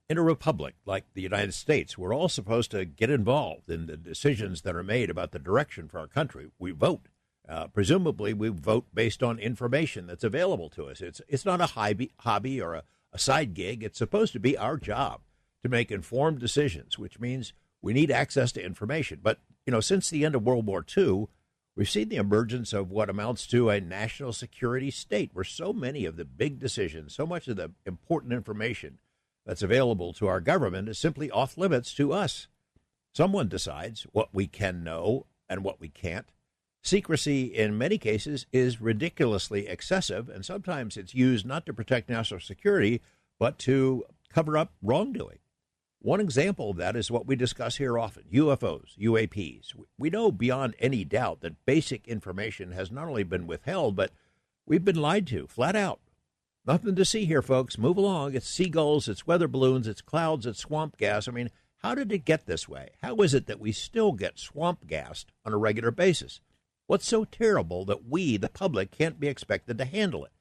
In a republic like the United States, we're all supposed to get involved in the decisions that are made about the direction for our country. We vote. Presumably, we vote based on information that's available to us. It's not a hobby or a side gig. It's supposed to be our job to make informed decisions, which means we need access to information. But, since the end of World War II, we've seen the emergence of what amounts to a national security state, where so many of the big decisions, so much of the important information that's available to our government is simply off limits to us. Someone decides what we can know and what we can't. Secrecy, in many cases, is ridiculously excessive, and sometimes it's used not to protect national security, but to cover up wrongdoing. One example of that is what we discuss here often, UFOs, UAPs. We know beyond any doubt that basic information has not only been withheld, but we've been lied to, flat out. Nothing to see here, folks. Move along. It's seagulls, it's weather balloons, it's clouds, it's swamp gas. I mean, how did it get this way? How is it that we still get swamp gassed on a regular basis? What's so terrible that we, the public, can't be expected to handle it?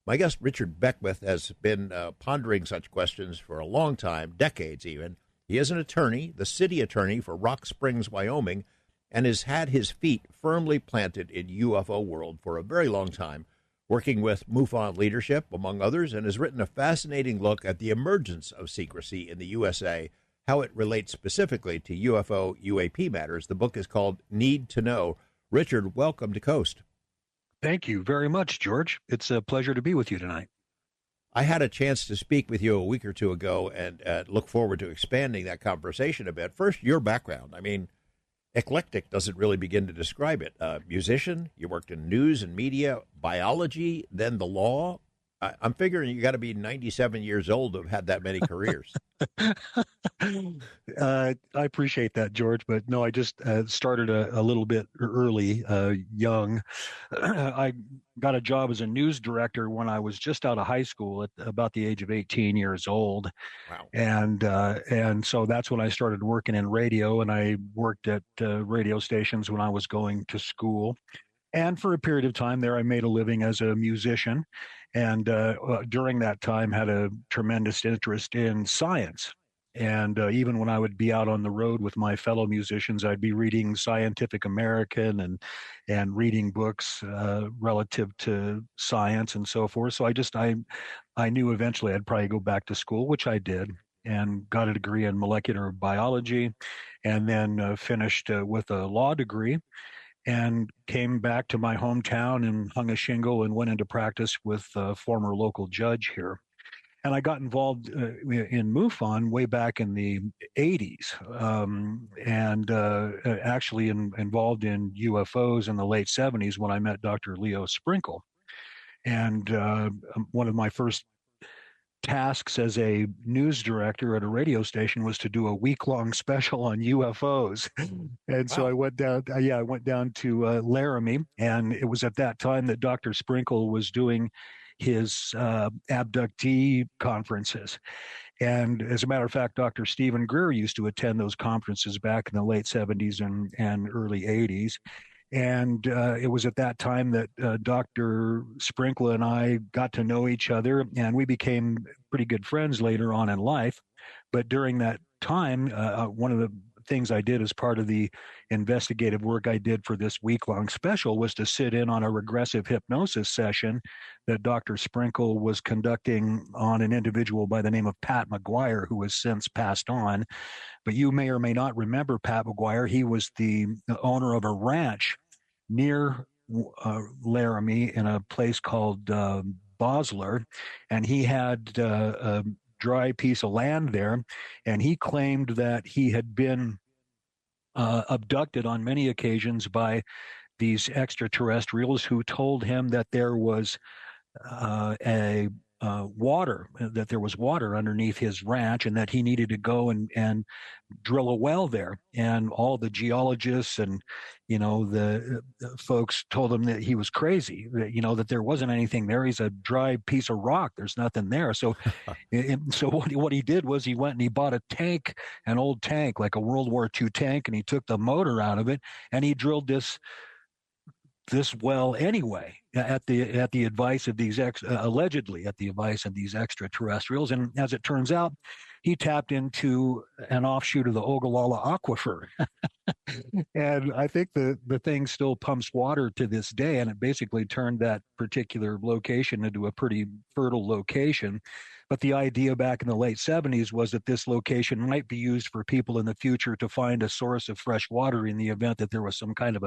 My guest, Richard Beckwith, has been pondering such questions for a long time, decades even. He is an attorney, the city attorney for Rock Springs, Wyoming, and has had his feet firmly planted in UFO world for a very long time, working with MUFON leadership, among others, and has written a fascinating look at the emergence of secrecy in the USA, how it relates specifically to UFO UAP matters. The book is called Need to Know. Richard, welcome to Coast. Thank you very much, George. It's a pleasure to be with you tonight. I had a chance to speak with you a week or two ago and look forward to expanding that conversation a bit. First, your background. I mean, eclectic doesn't really begin to describe it. Musician, you worked in news and media, biology, then the law. I'm figuring you got to be 97 years old to have had that many careers. I appreciate that, George, but no, I just started a little bit early, young. I got a job as a news director when I was just out of high school at about the age of 18 years old. Wow. And so that's when I started working in radio, and I worked at radio stations when I was going to school. And for a period of time there, I made a living as a musician. And during that time, had a tremendous interest in science. And even when I would be out on the road with my fellow musicians, I'd be reading Scientific American and reading books relative to science and so forth. So I knew eventually I'd probably go back to school, which I did, and got a degree in molecular biology, and then finished with a law degree. And came back to my hometown and hung a shingle and went into practice with a former local judge here. And I got involved in MUFON way back in the 80s, and actually involved in UFOs in the late 70s when I met Dr. Leo Sprinkle. And one of my first tasks as a news director at a radio station was to do a week-long special on UFOs. And so I went down to Laramie, and it was at that time that Dr. Sprinkle was doing his abductee conferences. And as a matter of fact, Dr. Stephen Greer used to attend those conferences back in the late 70s and early 80s. And it was at that time that Dr. Sprinkle and I got to know each other, and we became pretty good friends later on in life. But during that time, one of the things I did as part of the investigative work I did for this week-long special was to sit in on a regressive hypnosis session that Dr. Sprinkle was conducting on an individual by the name of Pat McGuire, who has since passed on. But you may or may not remember Pat McGuire. He was the owner of a ranch near Laramie in a place called Bosler, and he had a dry piece of land there, and he claimed that he had been abducted on many occasions by these extraterrestrials who told him that there was water underneath his ranch, and that he needed to go and drill a well there. And all the geologists and the folks told him that he was crazy, that there wasn't anything there. He's a dry piece of rock. There's nothing there. So what he did was he went and he bought a tank, an old tank, like a World War II tank, and he took the motor out of it, and he drilled this well anyway, at the advice of these allegedly at the advice of these extraterrestrials. And as it turns out, he tapped into an offshoot of the Ogallala Aquifer. And I think the thing still pumps water to this day, and it basically turned that particular location into a pretty fertile location. But the idea back in the late 70s was that this location might be used for people in the future to find a source of fresh water in the event that there was some kind of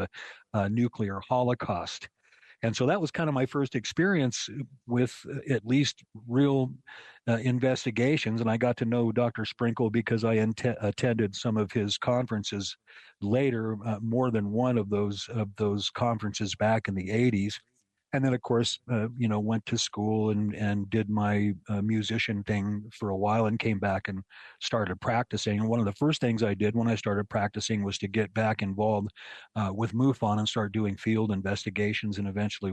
a nuclear holocaust. And so that was kind of my first experience with at least real investigations. And I got to know Dr. Sprinkle because I attended some of his conferences later, more than one of those conferences back in the 80s. And then, of course, went to school and did my musician thing for a while and came back and started practicing. And one of the first things I did when I started practicing was to get back involved with MUFON and start doing field investigations, and eventually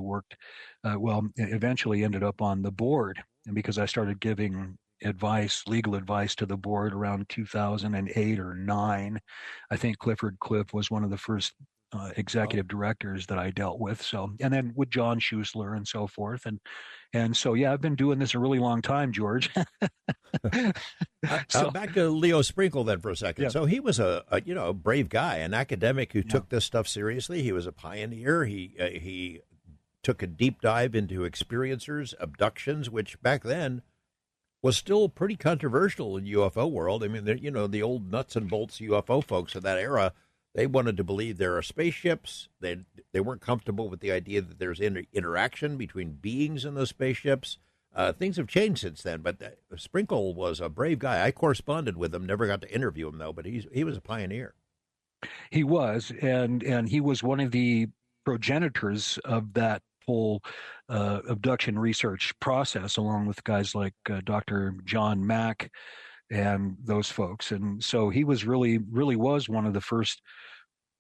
eventually ended up on the board. And because I started giving legal advice to the board around 2008 or 9, I think Clifford Cliff was one of the first executive directors that I dealt with. So, and then with John Schuessler and so forth. And so, yeah, I've been doing this a really long time, George. Back to Leo Sprinkle then for a second. Yeah. So he was a brave guy, an academic who took this stuff seriously. He was a pioneer. He took a deep dive into experiencers, abductions, which back then was still pretty controversial in UFO world. I mean, the old nuts and bolts UFO folks of that era, they wanted to believe there are spaceships. They weren't comfortable with the idea that there's interaction between beings in those spaceships. Things have changed since then, but Sprinkle was a brave guy. I corresponded with him, never got to interview him, though, but he was a pioneer. He was, and he was one of the progenitors of that whole abduction research process, along with guys like Dr. John Mack and those folks. And so he was really was one of the first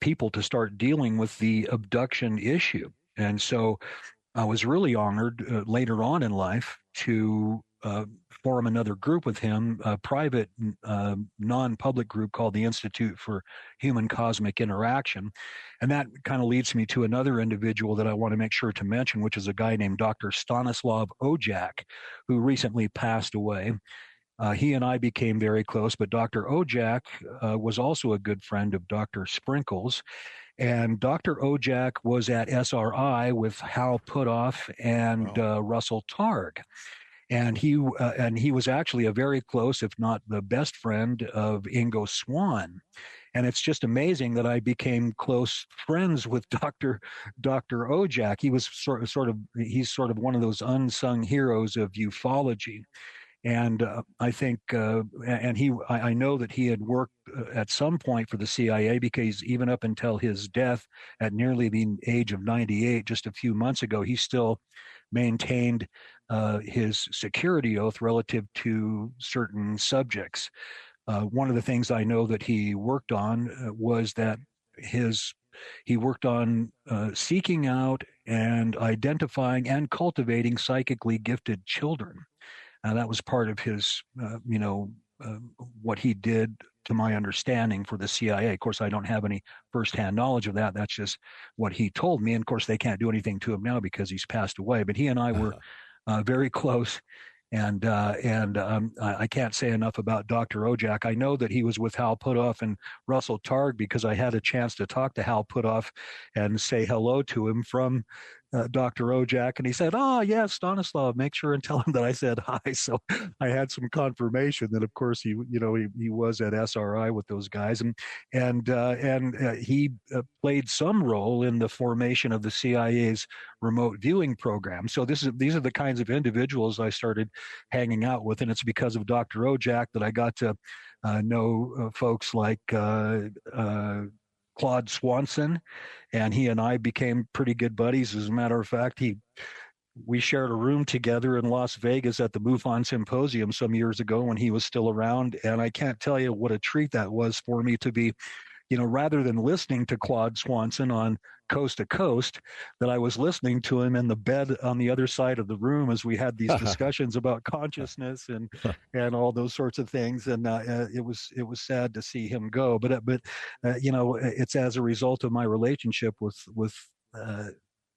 people to start dealing with the abduction issue. And so I was really honored later on in life to form another group with him, a private non-public group called the Institute for Human Cosmic Interaction. And that kind of leads me to another individual that I want to make sure to mention, which is a guy named Dr. Stanislav Ojak, who recently passed away. He and I became very close, but Dr. Ojak was also a good friend of Dr. Sprinkle's. And Dr. Ojak was at SRI with Hal Puthoff and Russell Targ. And he was actually a very close, if not the best friend of Ingo Swann. And it's just amazing that I became close friends with Dr. Ojak. He was he's sort of one of those unsung heroes of ufology. And I think, I know that he had worked at some point for the CIA, because even up until his death at nearly the age of 98, just a few months ago, he still maintained his security oath relative to certain subjects. One of the things I know that he worked on was that he worked on seeking out and identifying and cultivating psychically gifted children. That was part of his, what he did, to my understanding, for the CIA. Of course, I don't have any firsthand knowledge of that. That's just what he told me. And of course, they can't do anything to him now because he's passed away. But he and I were very close. And I can't say enough about Dr. Ojak. I know that he was with Hal Puthoff and Russell Targ because I had a chance to talk to Hal Puthoff and say hello to him from Dr. Ojak, and he said, "Oh, yeah, Stanislav, make sure and tell him that I said hi." So I had some confirmation that, of course, he was at SRI with those guys, and he played some role in the formation of the CIA's remote viewing program. So these are the kinds of individuals I started hanging out with, and it's because of Dr. Ojak that I got to know folks like Claude Swanson, and he and I became pretty good buddies. As a matter of fact, we shared a room together in Las Vegas at the MUFON Symposium some years ago when he was still around, and I can't tell you what a treat that was for me to be, rather than listening to Claude Swanson on Coast to Coast, that I was listening to him in the bed on the other side of the room as we had these discussions about consciousness and all those sorts of things. And it was sad to see him go, but it's as a result of my relationship with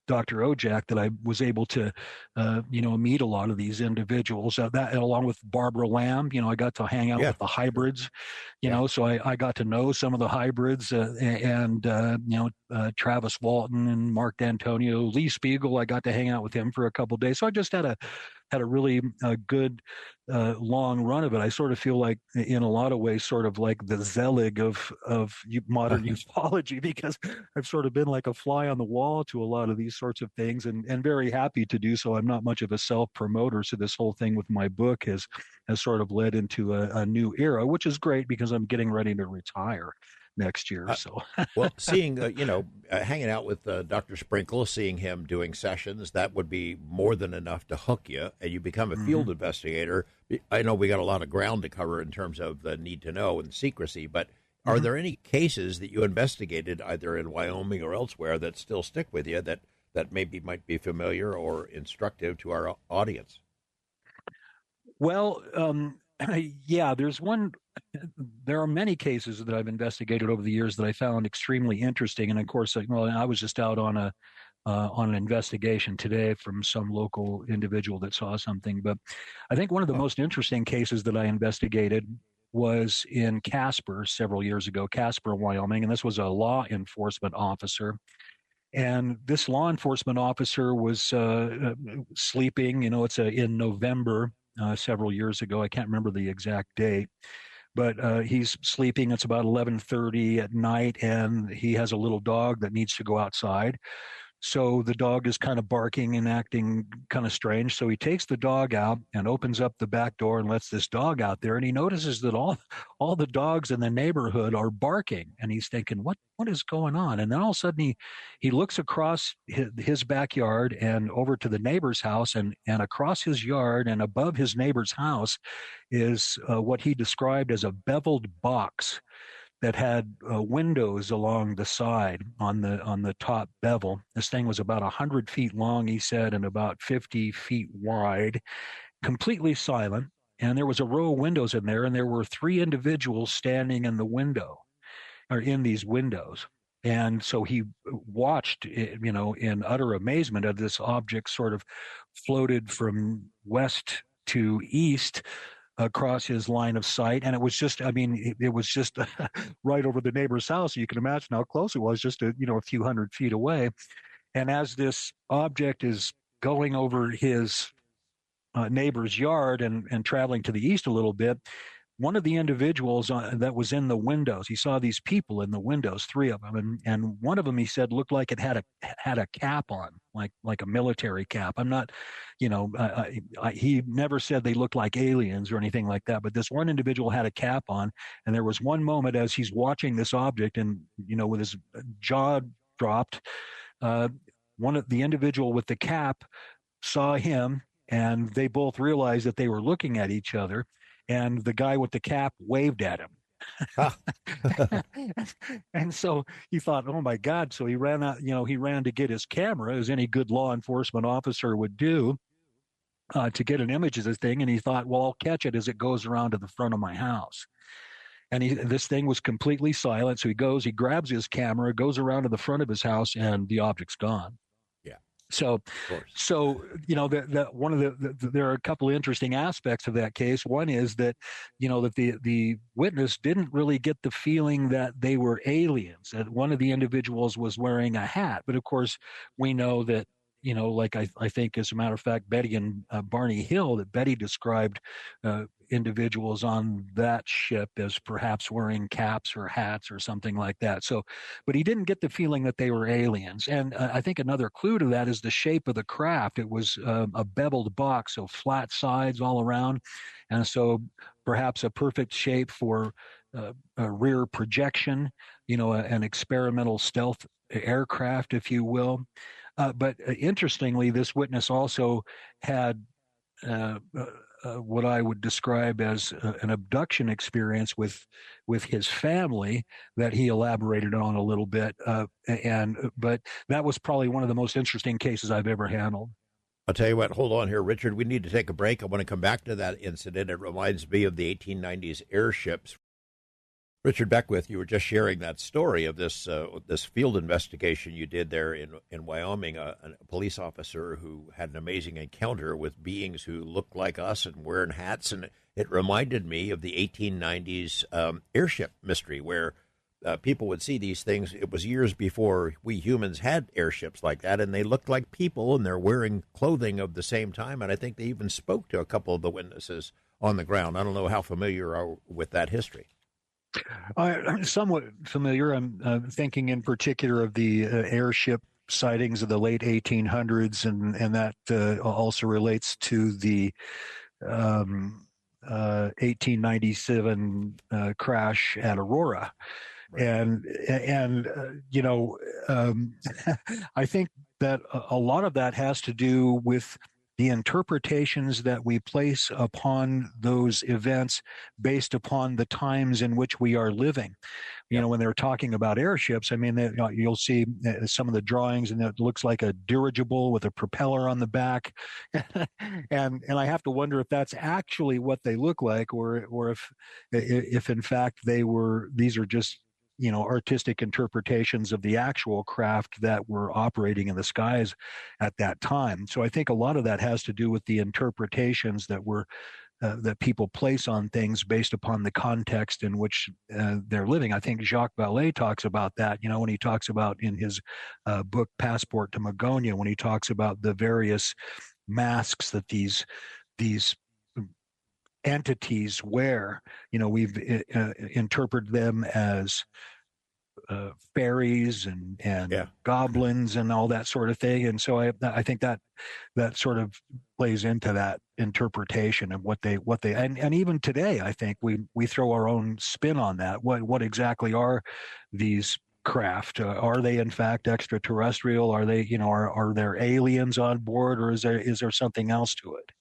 Dr. Ojak that I was able to, meet a lot of these individuals. That along with Barbara Lamb, I got to hang out Yeah, with the sure. hybrids, Yeah. so I got to know some of the hybrids, and Travis Walton and Mark D'Antonio, Lee Spiegel. I got to hang out with him for a couple of days. So I just had a really good long run of it. I sort of feel like, in a lot of ways, sort of like the Zelig of modern ufology, because I've sort of been like a fly on the wall to a lot of these sorts of things, and very happy to do so. I'm not much of a self promoter, so this whole thing with my book has sort of led into a new era, which is great because I'm getting ready to retire next year. Uh, So well, seeing, hanging out with Dr. Sprinkle, seeing him doing sessions, that would be more than enough to hook you, and you become a mhm. field investigator. I know we got a lot of ground to cover in terms of the need to know and secrecy, but are Mhm. there any cases that you investigated either in Wyoming or elsewhere that still stick with you that maybe might be familiar or instructive to our audience? Well, yeah, there's one. There are many cases that I've investigated over the years that I found extremely interesting, and of course, I was just out on an investigation today from some local individual that saw something. But I think one of the Oh, most interesting cases that I investigated was in Casper several years ago, Casper, Wyoming, and this was a law enforcement officer. And this law enforcement officer was sleeping. It's in November several years ago. I can't remember the exact date, but he's sleeping. It's about 11:30 at night, and he has a little dog that needs to go outside. So the dog is kind of barking and acting kind of strange. So he takes the dog out and opens up the back door and lets this dog out there. And he notices that all the dogs in the neighborhood are barking. And he's thinking, what is going on? And then all of a sudden he looks across his backyard and over to the neighbor's house, and across his yard and above his neighbor's house is what he described as a beveled box that had windows along the side on the top bevel. This thing was about 100 feet long, he said, and about 50 feet wide, completely silent. And there was a row of windows in there, and there were three individuals standing in the window or in these windows. And so he watched, in utter amazement of this object sort of floated from west to east across his line of sight. And it was just, it was just right over the neighbor's house. You can imagine how close it was, just a few 100 feet away. And as this object is going over his neighbor's yard and traveling to the east a little bit, one of the individuals that was in the windows, he saw these people in the windows, three of them, and one of them, he said, looked like it had a cap on, like a military cap. I'm not, he never said they looked like aliens or anything like that, but this one individual had a cap on, and there was one moment as he's watching this object, and with his jaw dropped, uh, one of the individual with the cap saw him, and they both realized that they were looking at each other, and the guy with the cap waved at him. ha. And so he thought, oh my God. So he ran out, he ran to get his camera, as any good law enforcement officer would do, to get an image of this thing. And he thought, well, I'll catch it as it goes around to the front of my house. And this thing was completely silent. So he grabs his camera, goes around to the front of his house, and the object's gone. Yeah, So, of course. one of there are a couple of interesting aspects of that case. One is that, that the witness didn't really get the feeling that they were aliens. That one of the individuals was wearing a hat, but of course we know that, like I think, as a matter of fact, Betty and Barney Hill, that Betty described individuals on that ship as perhaps wearing caps or hats or something like that. So, but he didn't get the feeling that they were aliens. And I think another clue to that is the shape of the craft. It was a beveled box, so flat sides all around. And so perhaps a perfect shape for a rear projection, an experimental stealth aircraft, if you will. But interestingly, this witness also had what I would describe as an abduction experience with his family that he elaborated on a little bit. But that was probably one of the most interesting cases I've ever handled. I'll tell you what, hold on here, Richard. We need to take a break. I want to come back to that incident. It reminds me of the 1890s airships Richard Beckwith, you were just sharing that story of this this field investigation you did there in Wyoming. A police officer who had an amazing encounter with beings who looked like us and wearing hats, and it reminded me of the 1890s airship mystery, where people would see these things. It was years before we humans had airships like that, and they looked like people, and they're wearing clothing of the same time. And I think they even spoke to a couple of the witnesses on the ground. I don't know how familiar you are with that history. I'm somewhat familiar. I'm thinking in particular of the airship sightings of the late 1800s, and that also relates to the 1897 crash at Aurora. Right. And I think that a lot of that has to do with the interpretations that we place upon those events based upon the times in which we are living. You know, when they're talking about airships, I mean, you'll see some of the drawings, and it looks like a dirigible with a propeller on the back, and I have to wonder if that's actually what they look like, or if in fact these are just artistic interpretations of the actual craft that were operating in the skies at that time. So I think a lot of that has to do with the interpretations that people place on things based upon the context in which they're living. I think Jacques Vallée talks about that, when he talks about in his book Passport to Magonia, when he talks about the various masks that these entities wear. We've interpreted them as fairies and goblins and all that sort of thing, and so I think that sort of plays into that interpretation of what they and even today I think we throw our own spin on that. What exactly are these craft? Are they in fact extraterrestrial? Are they are there aliens on board, or is there something else to it?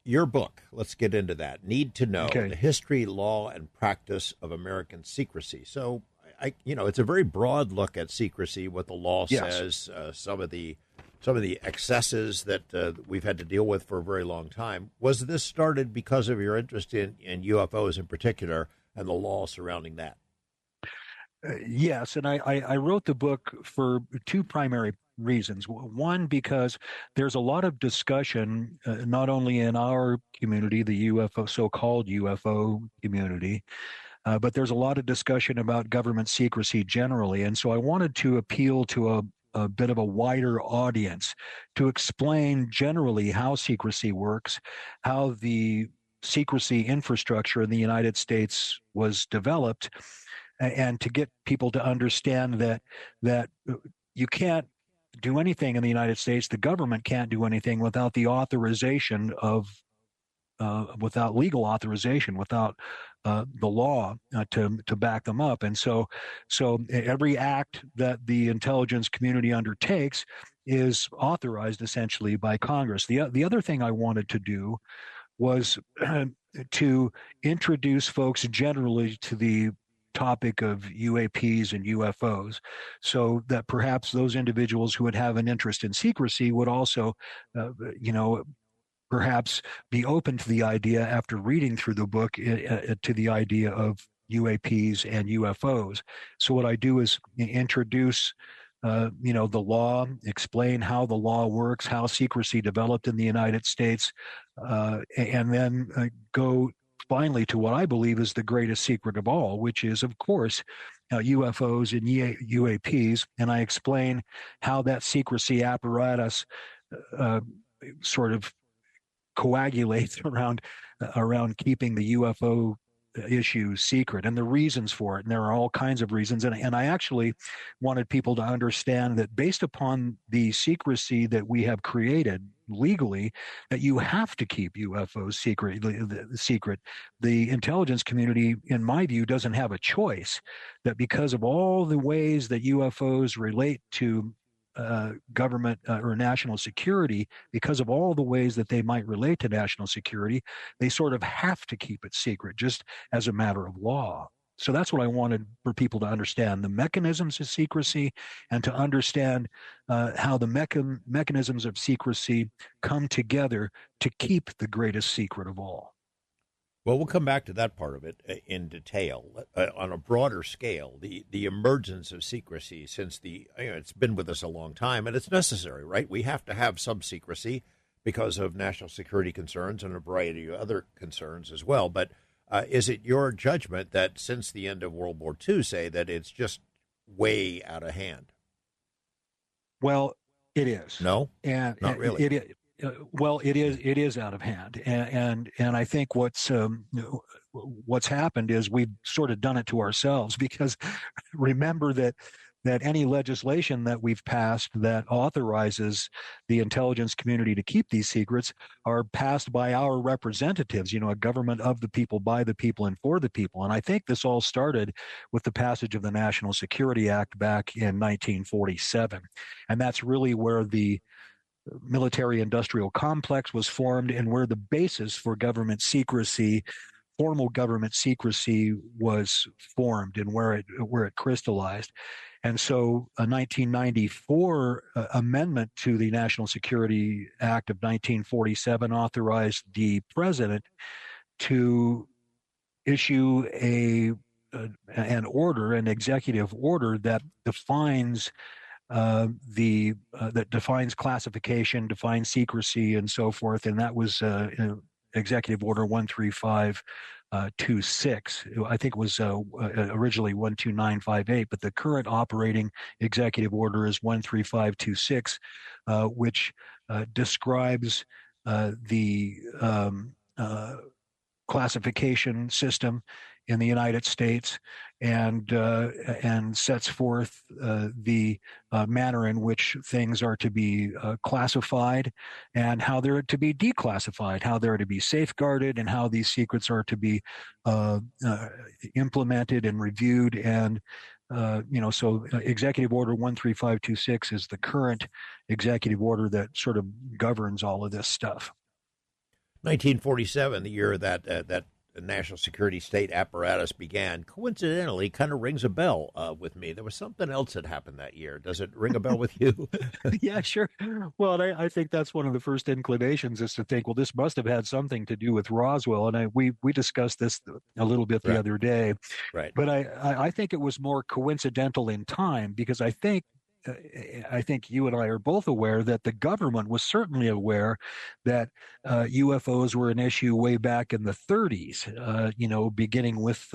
Your book, let's get into that. Need to Know, okay. The History, Law, and Practice of American Secrecy. So, it's a very broad look at secrecy, what the law says, some of the excesses that we've had to deal with for a very long time. Was this started because of your interest in UFOs in particular and the law surrounding that? Yes, and I wrote the book for two primary reasons. One, because there's a lot of discussion, not only in our community, the UFO, so-called UFO community, but there's a lot of discussion about government secrecy generally. And so I wanted to appeal to a bit of a wider audience to explain generally how secrecy works, how the secrecy infrastructure in the United States was developed, and to get people to understand that you can't do anything in the United States. The government can't do anything without the authorization without legal authorization, without the law to back them up. And so every act that the intelligence community undertakes is authorized essentially by Congress. The other thing I wanted to do was to introduce folks generally to the topic of UAPs and UFOs, so that perhaps those individuals who would have an interest in secrecy would also, perhaps be open to the idea after reading through the book to the idea of UAPs and UFOs. So what I do is introduce the law, explain how the law works, how secrecy developed in the United States, and then go finally to what I believe is the greatest secret of all, which is, of course, UFOs and UAPs. And I explain how that secrecy apparatus sort of coagulates around keeping the UFO issue secret and the reasons for it. And there are all kinds of reasons. And I actually wanted people to understand that based upon the secrecy that we have created legally, that you have to keep UFOs secret. The intelligence community, in my view, doesn't have a choice. That because of all the ways that UFOs relate to government or national security, because of all the ways that they might relate to national security, they sort of have to keep it secret just as a matter of law. So that's what I wanted for people to understand, the mechanisms of secrecy, and to understand how the mechanisms of secrecy come together to keep the greatest secret of all. Well, we'll come back to that part of it in detail. On a broader scale, the emergence of secrecy since it's been with us a long time, and it's necessary, right? We have to have some secrecy because of national security concerns and a variety of other concerns as well. But is it your judgment that since the end of World War II, say that it's just way out of hand? Well, it is. No, and not really. It is. Well, it is. It is out of hand, and I think what's happened is we've sort of done it to ourselves, because remember that any legislation that we've passed that authorizes the intelligence community to keep these secrets are passed by our representatives, a government of the people, by the people, and for the people. And I think this all started with the passage of the National Security Act back in 1947. And that's really where the military-industrial complex was formed, and where the basis for government secrecy, formal government secrecy, was formed, and where it crystallized. And so a 1994 amendment to the National Security Act of 1947 authorized the president to issue an executive order that defines that defines classification, defines secrecy, and so forth. And that was Executive Order 13526. I think it was originally 12958, but the current operating executive order is 13526, which describes the classification system in the United States, and sets forth the manner in which things are to be classified, and how they're to be declassified, how they're to be safeguarded, and how these secrets are to be implemented and reviewed. And so Executive Order 13526 is the current executive order that sort of governs all of this stuff. 1947, the year that the national security state apparatus began, coincidentally kind of rings a bell with me. There was something else that happened that year. Does it ring a bell with you? Yeah, sure. Well, I think that's one of the first inclinations, is to think, well, this must have had something to do with Roswell. And we discussed this a little bit the other day. Right. But I think it was more coincidental in time, because I think you and I are both aware that the government was certainly aware that UFOs were an issue way back in the 30s, beginning with,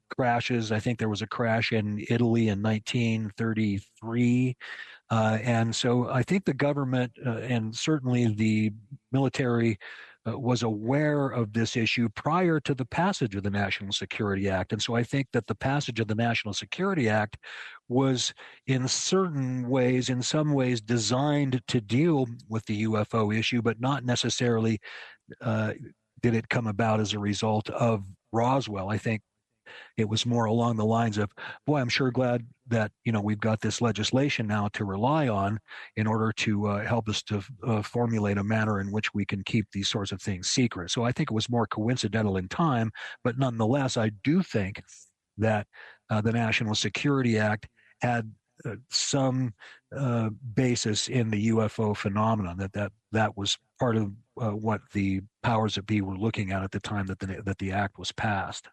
crashes. I think there was a crash in Italy in 1933. And so I think the government and certainly the military was aware of this issue prior to the passage of the National Security Act. And so I think that the passage of the National Security Act was in some ways designed to deal with the UFO issue, but not necessarily did it come about as a result of Roswell. I think it was more along the lines of, boy, I'm sure glad that, we've got this legislation now to rely on in order to help us to formulate a manner in which we can keep these sorts of things secret. So I think it was more coincidental in time, but nonetheless, I do think that the National Security Act had some basis in the UFO phenomenon, that was part of what the powers that be were looking at the time that the act was passed.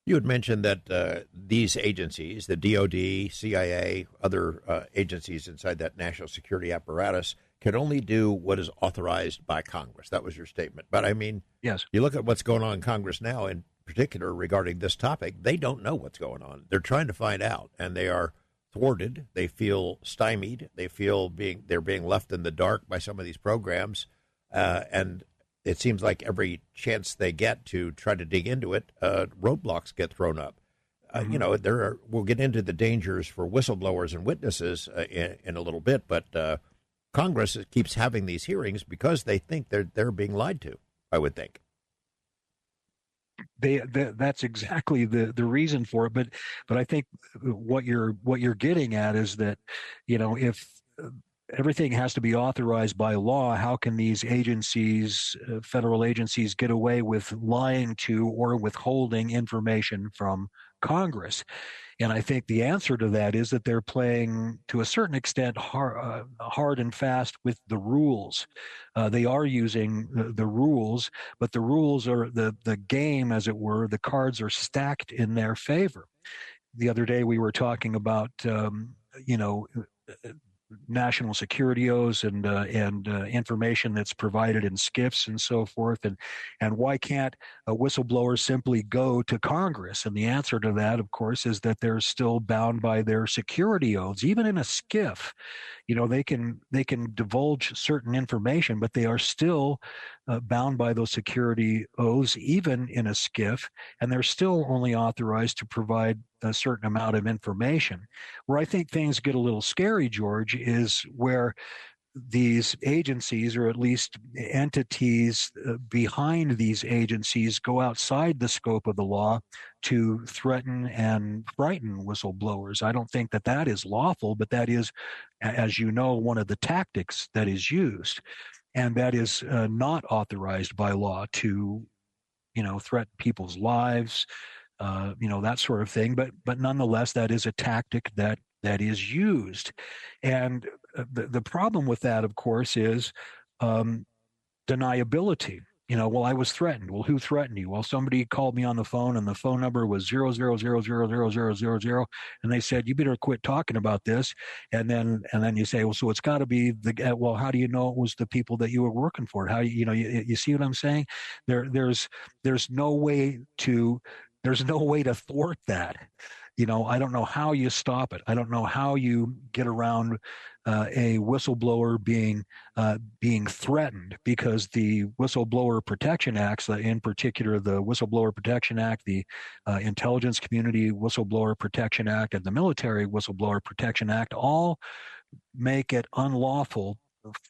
You had mentioned that these agencies, the DOD, CIA, other agencies inside that national security apparatus, can only do what is authorized by Congress. That was your statement. But I mean, yes, you look at what's going on in Congress now, in particular regarding this topic, they don't know what's going on. They're trying to find out, and they are thwarted. They feel stymied. They feel they're being left in the dark by some of these programs, and it seems like every chance they get to try to dig into it, roadblocks get thrown up. We'll get into the dangers for whistleblowers and witnesses in a little bit, but Congress keeps having these hearings because they think they're being lied to, I would think. That's exactly the reason for it. But I think what you're getting at is that, if everything has to be authorized by law. How can these agencies, federal agencies, get away with lying to or withholding information from Congress? And I think the answer to that is that they're playing, to a certain extent, hard and fast with the rules. They are using the rules, but the rules are the game, as it were. The cards are stacked in their favor. The other day we were talking about, national security oaths and information that's provided in SCIFs and so forth, and why can't a whistleblower simply go to Congress? And the answer to that, of course, is that they're still bound by their security oaths, even in a SCIF. They can divulge certain information, but they are still bound by those security oaths, even in a SCIF, and they're still only authorized to provide a certain amount of information. Where I think things get a little scary, George, is where these agencies, or at least entities behind these agencies, go outside the scope of the law to threaten and frighten whistleblowers. I don't think that that is lawful, but that is, as you know, one of the tactics that is used. And that is not authorized by law to, threaten people's lives, that sort of thing. But nonetheless, that is a tactic that is used. And the problem with that, of course, is deniability. Well, I was threatened. Well, who threatened you? Well, somebody called me on the phone, and the phone number was 000000000, and they said, you better quit talking about this. And then you say, well, so it's got to be well, how do you know it was the people that you were working for? How you see what I'm saying? There's no way to thwart that. I don't know how you stop it. I don't know how you get around a whistleblower being threatened, because the Whistleblower Protection Acts, in particular the Whistleblower Protection Act, the Intelligence Community Whistleblower Protection Act, and the Military Whistleblower Protection Act, all make it unlawful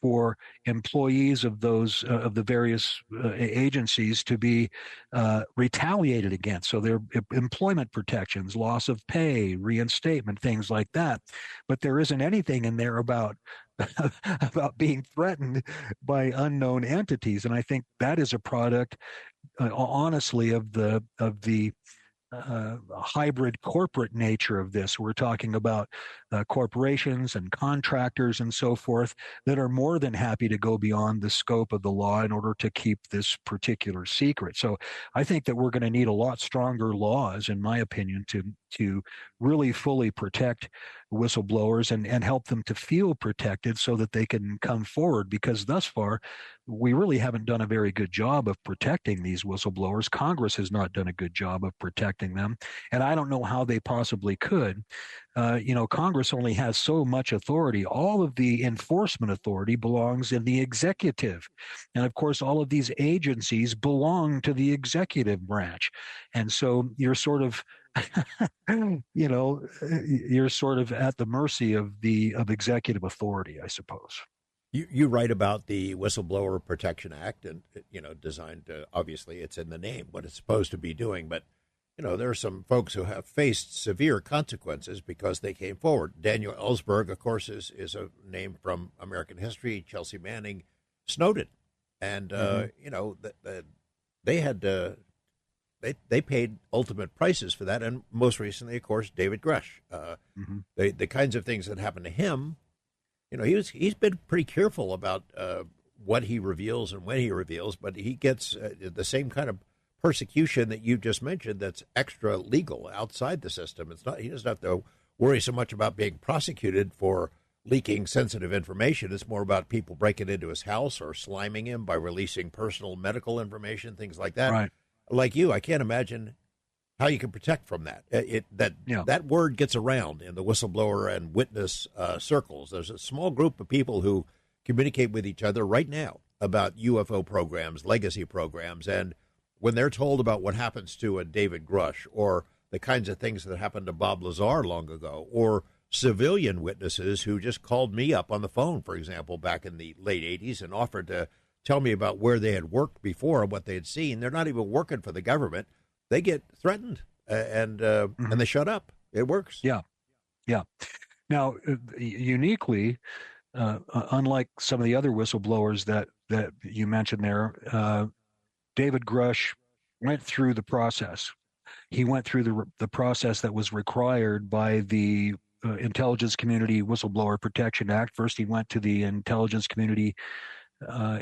for employees of those of the various agencies to be retaliated against. So their employment protections, loss of pay, reinstatement, things like that. But there isn't anything in there about about being threatened by unknown entities, and I think that is a product, honestly, of the hybrid corporate nature of this. We're talking about corporations and contractors and so forth that are more than happy to go beyond the scope of the law in order to keep this particular secret. So I think that we're going to need a lot stronger laws, in my opinion, to really fully protect whistleblowers and help them to feel protected so that they can come forward, because thus far we really haven't done a very good job of protecting these whistleblowers. Congress has not done a good job of protecting them, and I don't know how they possibly could. Congress only has so much authority. All of the enforcement authority belongs in the executive, and of course all of these agencies belong to the executive branch, and so you're sort of you're sort of at the mercy of executive authority, I suppose. You write about the Whistleblower Protection Act, and designed to, obviously it's in the name what it's supposed to be doing, but there are some folks who have faced severe consequences because they came forward. Daniel Ellsberg, of course, is a name from American history. Chelsea Manning, Snowden, and they had they paid ultimate prices for that, and most recently, of course, David Grush. The kinds of things that happened to him. He's been pretty careful about what he reveals and when he reveals, but he gets the same kind of persecution that you just mentioned that's extra legal outside the system. He doesn't have to worry so much about being prosecuted for leaking sensitive information. It's more about people breaking into his house or sliming him by releasing personal medical information, things like that. Right. Like you, I can't imagine how you can protect from that. That word gets around in the whistleblower and witness circles. There's a small group of people who communicate with each other right now about UFO programs, legacy programs, and when they're told about what happens to a David Grush, or the kinds of things that happened to Bob Lazar long ago, or civilian witnesses who just called me up on the phone, for example, back in the late 80s and offered to tell me about where they had worked before and what they had seen. They're not even working for the government. They get threatened and they shut up. It works. Yeah. Now, uniquely, unlike some of the other whistleblowers that you mentioned there, David Grush went through the process. He went through the process that was required by the Intelligence Community Whistleblower Protection Act. First, he went to the Intelligence Community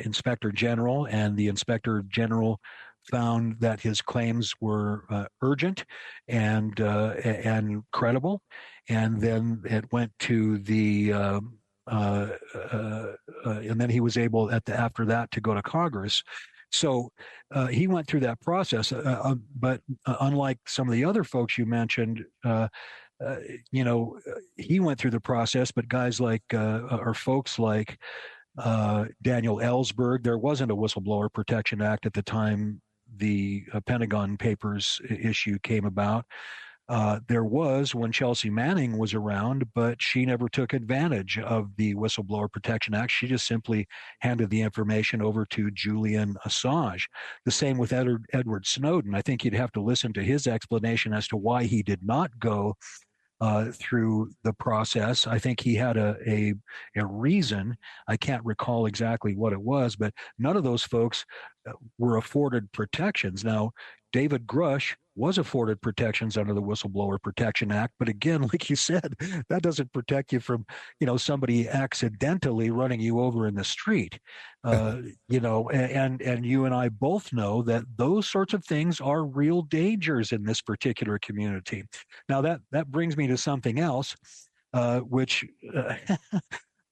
Inspector General, and the Inspector General found that his claims were urgent and credible, and then it went to the and then he was able after that to go to Congress. So he went through that process, but unlike some of the other folks you mentioned, he went through the process. But guys like or folks like Daniel Ellsberg, there wasn't a Whistleblower Protection Act at the time the Pentagon Papers issue came about. There was when Chelsea Manning was around, but she never took advantage of the Whistleblower Protection Act. She just simply handed the information over to Julian Assange. The same with Edward Snowden. I think you'd have to listen to his explanation as to why he did not go through the process. I think he had a reason. I can't recall exactly what it was, but none of those folks were afforded protections. Now, David Grush was afforded protections under the Whistleblower Protection Act, but again, like you said, that doesn't protect you from, somebody accidentally running you over in the street. And you and I both know that those sorts of things are real dangers in this particular community. Now that brings me to something else, which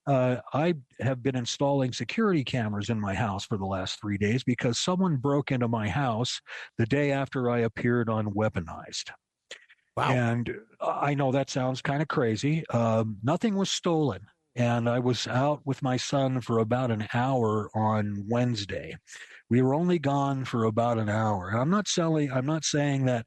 I have been installing security cameras in my house for the last 3 days because someone broke into my house the day after I appeared on Weaponized. Wow. And I know that sounds kind of crazy. Nothing was stolen. And I was out with my son for about an hour on Wednesday. We were only gone for about an hour. I'm not saying that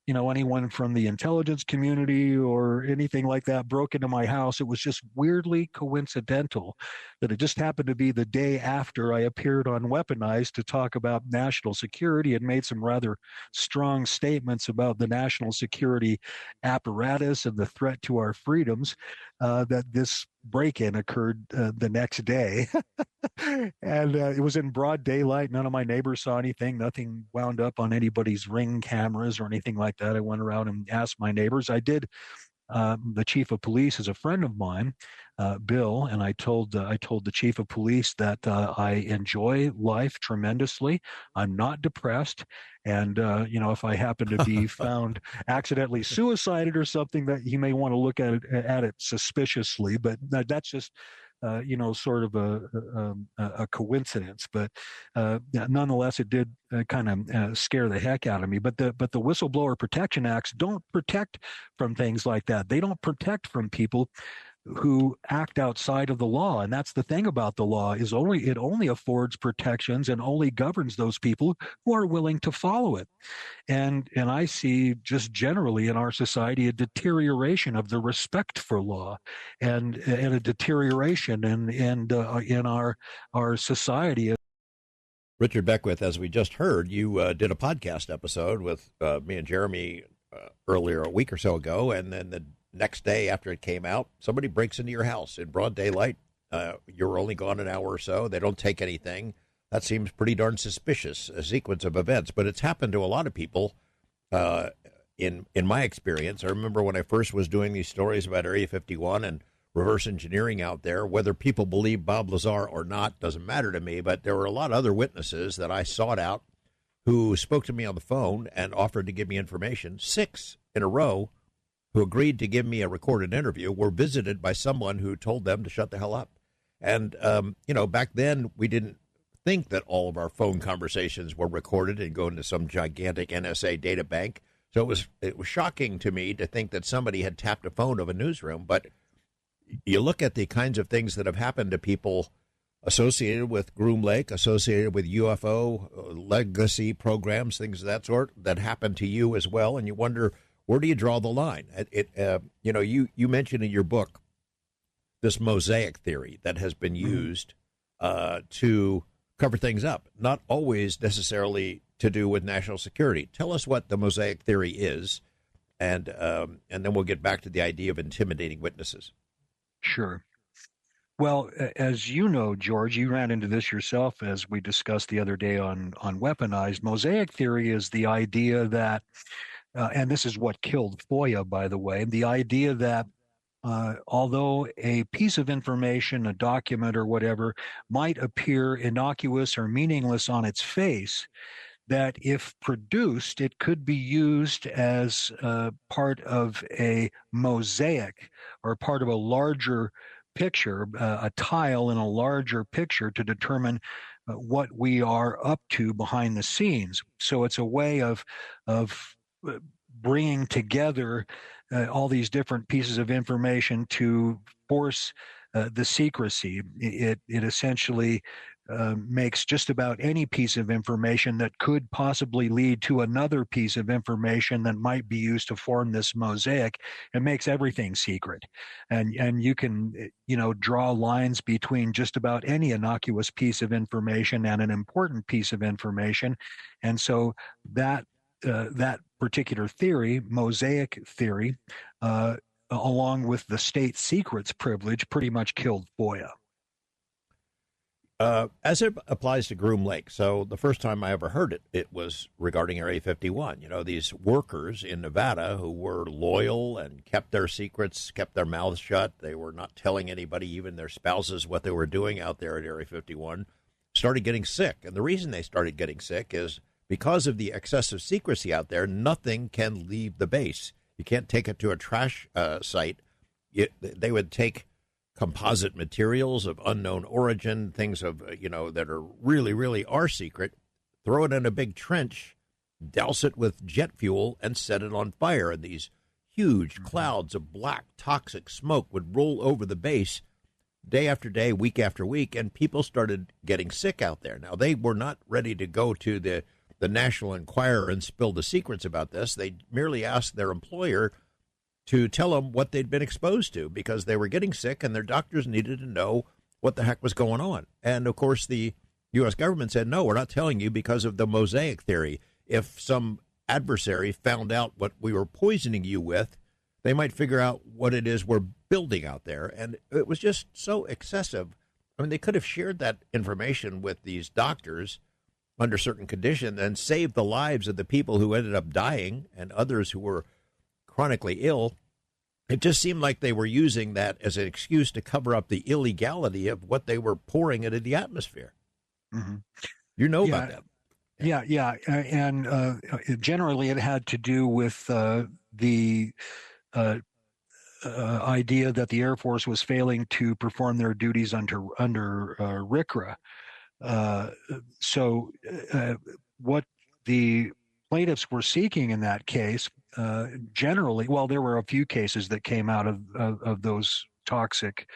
anyone from the intelligence community or anything like that broke into my house. It was just weirdly coincidental that it just happened to be the day after I appeared on Weaponized to talk about national security and made some rather strong statements about the national security apparatus and the threat to our freedoms, that this break-in occurred the next day. And it was in broad daylight. None of my neighbors saw anything. Nothing wound up on anybody's Ring cameras or anything like that. I went around and asked my neighbors. I did. The chief of police is a friend of mine, Bill, and I told the chief of police that I enjoy life tremendously. I'm not depressed, and if I happen to be found accidentally suicided or something, that he may want to look at it suspiciously. But that's just sort of a coincidence, but nonetheless, it did kind of scare the heck out of me. But the Whistleblower Protection Acts don't protect from things like that. They don't protect from people who act outside of the law. And that's the thing about the law, is it only affords protections and only governs those people who are willing to follow it. And I see just generally in our society a deterioration of the respect for law, and a deterioration in our society. Richard Beckwith, as we just heard, you did a podcast episode with me and Jeremy earlier, a week or so ago, and then the next day after it came out, somebody breaks into your house in broad daylight. You're only gone an hour or so. They don't take anything. That seems pretty darn suspicious, a sequence of events. But it's happened to a lot of people in my experience. I remember when I first was doing these stories about Area 51 and reverse engineering out there, whether people believe Bob Lazar or not doesn't matter to me, but there were a lot of other witnesses that I sought out who spoke to me on the phone and offered to give me information. 6 in a row who agreed to give me a recorded interview were visited by someone who told them to shut the hell up. And, back then we didn't think that all of our phone conversations were recorded and go into some gigantic NSA data bank. So it was shocking to me to think that somebody had tapped a phone of a newsroom. But you look at the kinds of things that have happened to people associated with Groom Lake, associated with UFO legacy programs, things of that sort, that happen to you as well, and you wonder, where do you draw the line? You mentioned in your book this Mosaic theory that has been used to cover things up, not always necessarily to do with national security. Tell us what the Mosaic theory is, and then we'll get back to the idea of intimidating witnesses. Sure. Well, as you know, George, you ran into this yourself as we discussed the other day on weaponized. Mosaic theory is the idea that, and this is what killed FOIA, by the way, the idea that although a piece of information, a document or whatever, might appear innocuous or meaningless on its face, that if produced, it could be used as part of a mosaic or part of a larger picture, a tile in a larger picture to determine what we are up to behind the scenes. So it's a way of bringing together all these different pieces of information to force the secrecy. It essentially makes just about any piece of information that could possibly lead to another piece of information that might be used to form this mosaic. It makes everything secret, and you can draw lines between just about any innocuous piece of information and an important piece of information, and so that particular theory, mosaic theory, along with the state secrets privilege, pretty much killed FOIA. As it applies to Groom Lake, so the first time I ever heard it, it was regarding Area 51. You know, these workers in Nevada who were loyal and kept their secrets, kept their mouths shut. They were not telling anybody, even their spouses, what they were doing out there at Area 51, started getting sick. And the reason they started getting sick is because of the excessive secrecy out there, nothing can leave the base. You can't take it to a trash site. They would take composite materials of unknown origin, things of, that are really are secret, throw it in a big trench, douse it with jet fuel, and set it on fire. And these huge clouds of black, toxic smoke would roll over the base day after day, week after week, and people started getting sick out there. Now, they were not ready to go to the National Enquirer and spill the secrets about this. They merely asked their employer to tell them what they'd been exposed to because they were getting sick and their doctors needed to know what the heck was going on. And, of course, the U.S. government said, no, we're not telling you because of the mosaic theory. If some adversary found out what we were poisoning you with, they might figure out what it is we're building out there. And it was just so excessive. I mean, they could have shared that information with these doctors under certain conditions and saved the lives of the people who ended up dying and others who were chronically ill. It just seemed like they were using that as an excuse to cover up the illegality of what they were pouring into the atmosphere. Mm-hmm. You know about that. Yeah. And generally it had to do with the idea that the Air Force was failing to perform their duties under RCRA. So what the plaintiffs were seeking in that case, generally, well, there were a few cases that came out of those toxic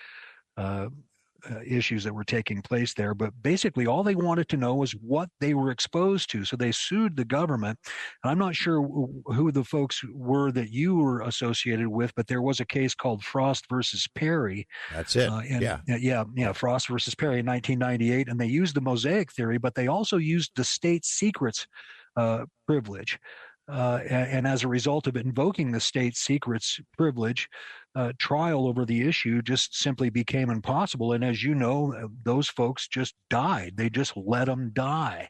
issues that were taking place there, but basically all they wanted to know was what they were exposed to. So they sued the government. And I'm not sure who the folks were that you were associated with, but there was a case called Frost versus Perry. That's it. Yeah. Frost versus Perry in 1998. And they used the mosaic theory, but they also used the state secrets privilege. And as a result of invoking the state secrets privilege, trial over the issue just simply became impossible. And as you know, those folks just died. They just let them die.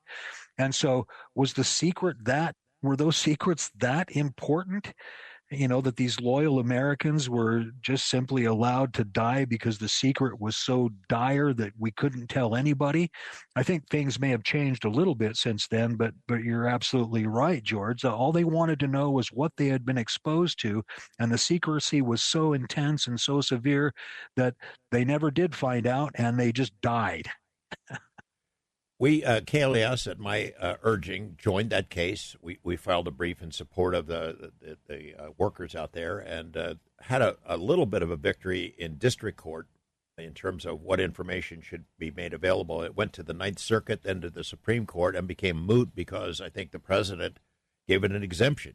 And so were those secrets that important? That these loyal Americans were just simply allowed to die because the secret was so dire that we couldn't tell anybody. I think things may have changed a little bit since then, but you're absolutely right, George. All they wanted to know was what they had been exposed to, and the secrecy was so intense and so severe that they never did find out, and they just died. We, KLAS, at my urging, joined that case. We filed a brief in support of the workers out there and had a little bit of a victory in district court in terms of what information should be made available. It went to the Ninth Circuit, then to the Supreme Court, and became moot because I think the president gave it an exemption.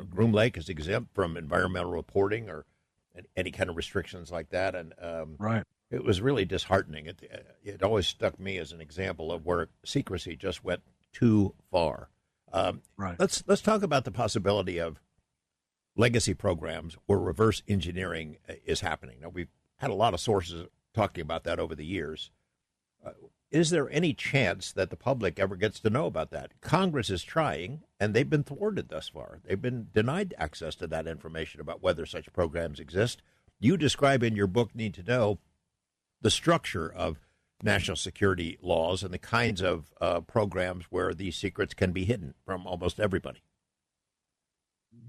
Groom Lake is exempt from environmental reporting or any kind of restrictions like that. And right. It was really disheartening. It always stuck me as an example of where secrecy just went too far. Right. Let's talk about the possibility of legacy programs where reverse engineering is happening. Now, we've had a lot of sources talking about that over the years. Is there any chance that the public ever gets to know about that? Congress is trying, and they've been thwarted thus far. They've been denied access to that information about whether such programs exist. You describe in your book, Need to Know, the structure of national security laws and the kinds of programs where these secrets can be hidden from almost everybody.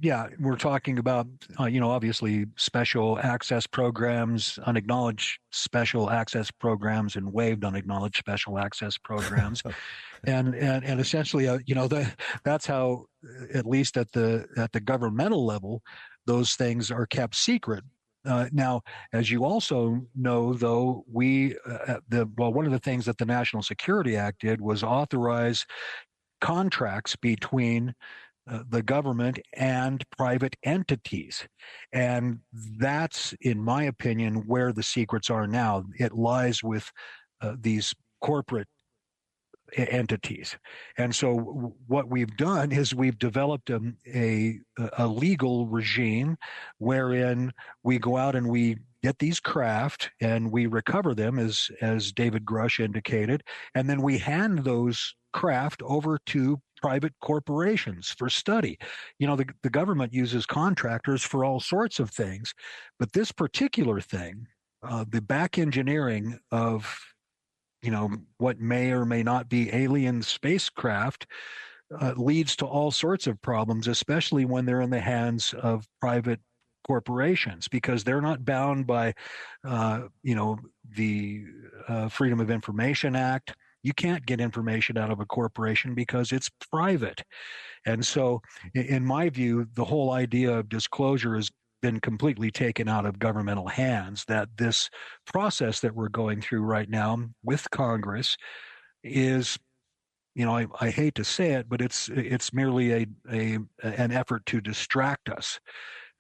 Yeah, we're talking about, obviously special access programs, unacknowledged special access programs, and waived unacknowledged special access programs, and essentially, that's how, at least at the governmental level, those things are kept secret. Now, as you also know, though, one of the things that the National Security Act did was authorize contracts between the government and private entities. And that's, in my opinion, where the secrets are now. It lies with these corporate entities. And so what we've done is we've developed a legal regime wherein we go out and we get these craft and we recover them, as David Grush indicated, and then we hand those craft over to private corporations for study. The government uses contractors for all sorts of things, but this particular thing, the back engineering of what may or may not be alien spacecraft, leads to all sorts of problems, especially when they're in the hands of private corporations, because they're not bound by the Freedom of Information Act. You can't get information out of a corporation because it's private. And so, in my view, the whole idea of disclosure has been completely taken out of governmental hands, that this process that we're going through right now with Congress is, I hate to say it, but it's merely an effort to distract us.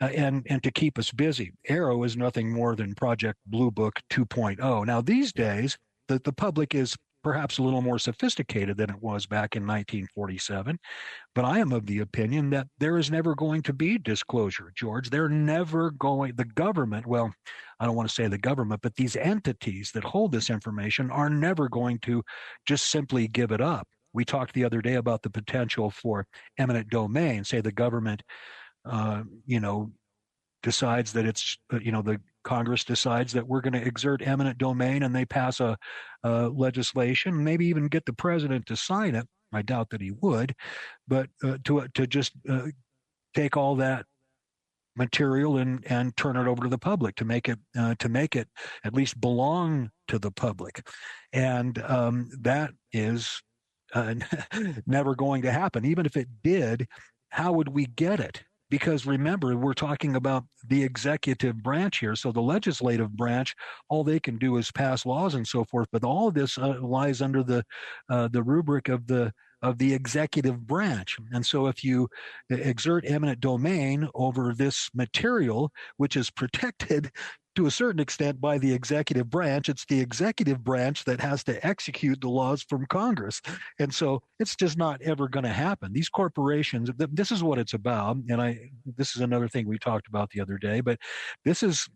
And to keep us busy. Arrow is nothing more than Project Blue Book 2.0. Now, these days, the public is perhaps a little more sophisticated than it was back in 1947, but I am of the opinion that there is never going to be disclosure, George. They're never going, the government, well, I don't want to say the government, but these entities that hold this information are never going to just simply give it up. We talked the other day about the potential for eminent domain. Say the government decides that it's, the Congress decides that we're going to exert eminent domain, and they pass a legislation, maybe even get the president to sign it. I doubt that he would, but to just take all that material and turn it over to the public to make it at least belong to the public, and that is never going to happen. Even if it did, how would we get it? Because remember, we're talking about the executive branch here. So the legislative branch, all they can do is pass laws and so forth. But all of this lies under the rubric of the executive branch. And so if you exert eminent domain over this material, which is protected to a certain extent by the executive branch, it's the executive branch that has to execute the laws from Congress. And so it's just not ever going to happen. These corporations, this is what it's about. And this is another thing we talked about the other day, but this is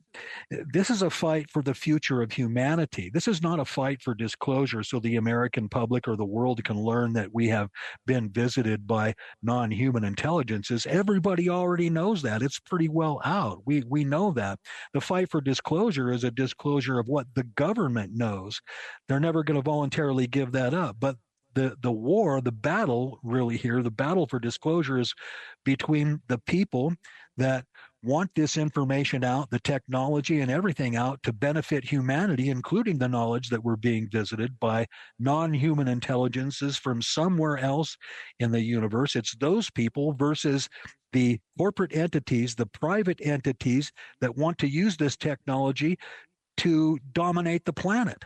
a fight for the future of humanity. This is not a fight for disclosure so the American public or the world can learn that we have been visited by non-human intelligences. Everybody already knows that. It's pretty well out. We know that. The fight for disclosure is a disclosure of what the government knows. They're never going to voluntarily give that up. But the war, the battle really here, the battle for disclosure is between the people that want this information out, the technology and everything out to benefit humanity, including the knowledge that we're being visited by non-human intelligences from somewhere else in the universe. It's those people versus the corporate entities, the private entities that want to use this technology to dominate the planet.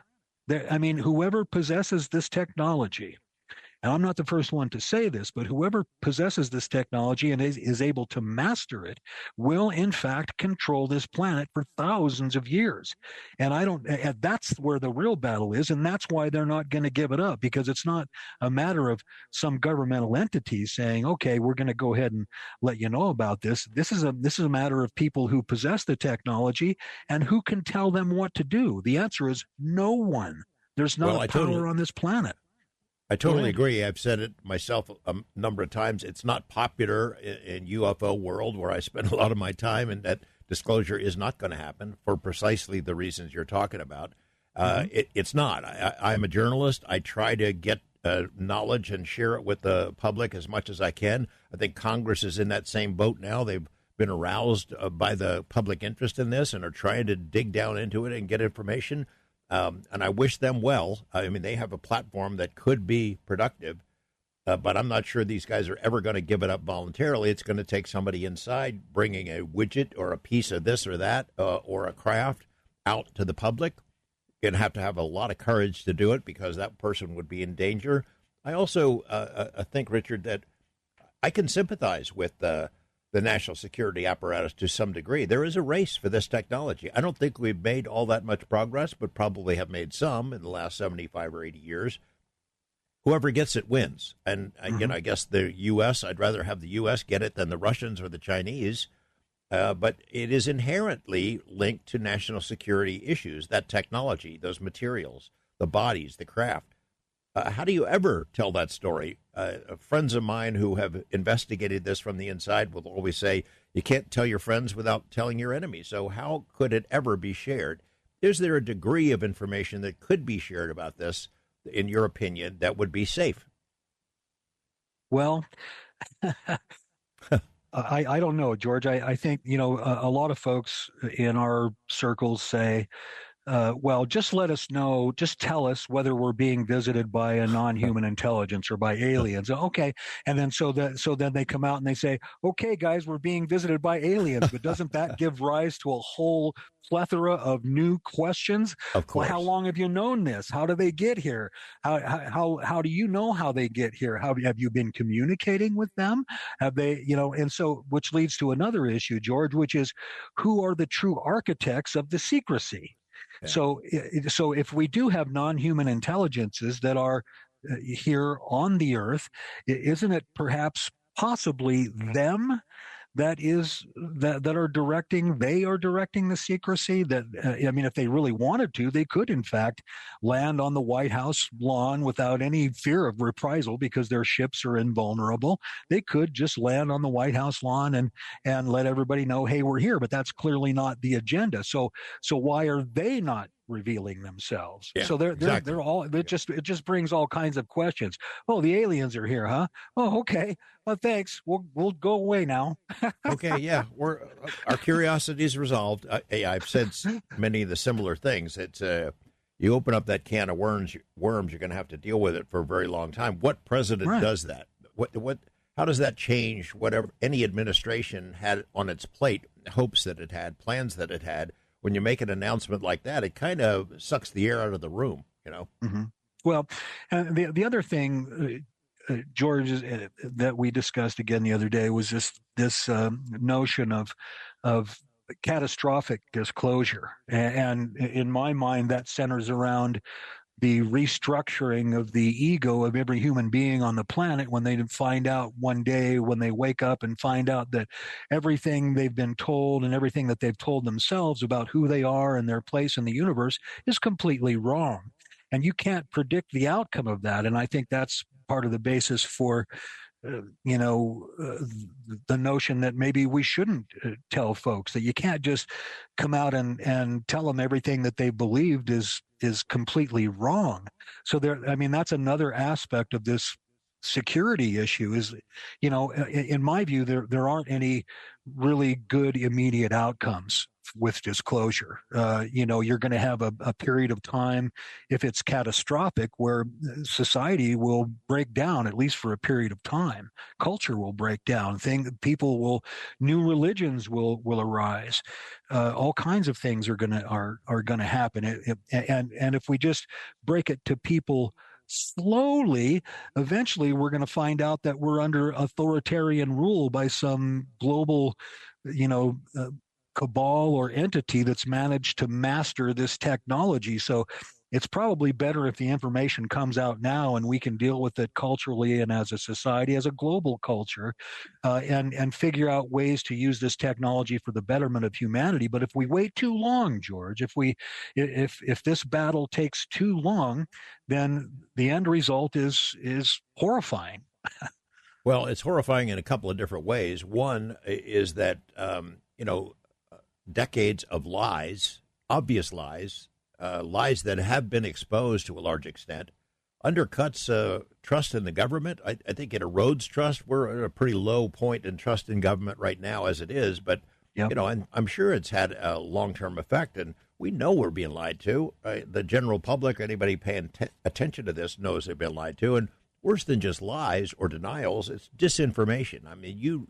Whoever possesses this technology and I'm not the first one to say this, but whoever possesses this technology and is able to master it will in fact control this planet for thousands of years. And that's where the real battle is, and that's why they're not going to give it up, because it's not a matter of some governmental entity saying, okay, we're going to go ahead and let you know about this. This is a matter of people who possess the technology and who can tell them what to do. The answer is no one. There's not a power on this planet. I totally agree. I've said it myself a number of times. It's not popular in UFO world, where I spend a lot of my time, and that disclosure is not going to happen for precisely the reasons you're talking about. It's not. I'm a journalist. I try to get knowledge and share it with the public as much as I can. I think Congress is in that same boat now. They've been aroused by the public interest in this and are trying to dig down into it and get information. And I wish them well. I mean, they have a platform that could be productive, but I'm not sure these guys are ever going to give it up voluntarily. It's going to take somebody inside bringing a widget or a piece of this or that or a craft out to the public. You're going to have a lot of courage to do it, because that person would be in danger. I also think, Richard, that I can sympathize with the national security apparatus to some degree. There is a race for this technology. I don't think we've made all that much progress, but probably have made some in the last 75 or 80 years. Whoever gets it wins. And again, I guess the U.S., I'd rather have the U.S. get it than the Russians or the Chinese. But it is inherently linked to national security issues, that technology, those materials, the bodies, the craft. How do you ever tell that story? Friends of mine who have investigated this from the inside will always say, you can't tell your friends without telling your enemies. So how could it ever be shared? Is there a degree of information that could be shared about this, in your opinion, that would be safe? Well, I don't know, George. I think, a lot of folks in our circles say, well, just let us know, just tell us whether we're being visited by a non-human intelligence or by aliens. Okay. And then so then they come out and they say, okay, guys, we're being visited by aliens. But doesn't that give rise to a whole plethora of new questions? Of course. Well, how long have you known this? How do they get here? How do you know how they get here? Have you been communicating with them? Have they, and so, which leads to another issue, George, which is, who are the true architects of the secrecy? Yeah. So if we do have non-human intelligences that are here on the earth, isn't it perhaps possibly them that are directing the secrecy? That I mean, if they really wanted to, they could in fact land on the White House lawn without any fear of reprisal, because their ships are invulnerable. They could just land on the White House lawn and let everybody know, hey, we're here. But that's clearly not the agenda. So why are they not revealing themselves? Yeah, so exactly. they're all, it just brings all kinds of questions. Oh, the aliens are here, huh? Oh, okay. Well, thanks. We'll go away now. Okay, yeah, our curiosity is resolved. I've said many of the similar things. It's you open up that can of worms, you're going to have to deal with it for a very long time. What president does that? What? How does that change whatever any administration had on its plate, hopes that it had, plans that it had? When you make an announcement like that, it kind of sucks the air out of the room, Mm-hmm. Well, the other thing, George, that we discussed again the other day was this notion of catastrophic disclosure, and in my mind, that centers around the restructuring of the ego of every human being on the planet when they find out one day, when they wake up and find out that everything they've been told and everything that they've told themselves about who they are and their place in the universe is completely wrong. And you can't predict the outcome of that. And I think that's part of the basis for the notion that maybe we shouldn't tell folks, that you can't just come out and tell them everything that they believed is completely wrong. So that's another aspect of this security issue is, in my view, there aren't any really good immediate outcomes with disclosure. You're going to have a period of time, if it's catastrophic, where society will break down, at least for a period of time. Culture will break down. New religions will arise. All kinds of things are going to happen. And if we just break it to people slowly, eventually, we're going to find out that we're under authoritarian rule by some global, you know, cabal or entity that's managed to master this technology. So it's probably better if the information comes out now and we can deal with it culturally and as a society, as a global culture, and figure out ways to use this technology for the betterment of humanity. But if we wait too long, George, if this battle takes too long, then the end result is horrifying. Well, it's horrifying in a couple of different ways. One is that, decades of lies, obvious lies, lies that have been exposed to a large extent, undercuts trust in the government. I think it erodes trust. We're at a pretty low point in trust in government right now as it is, but Yep. I'm sure it's had a long-term effect, and we know we're being lied to. The general public, anybody paying attention to this, knows they've been lied to, and worse than just lies or denials, it's disinformation. I mean,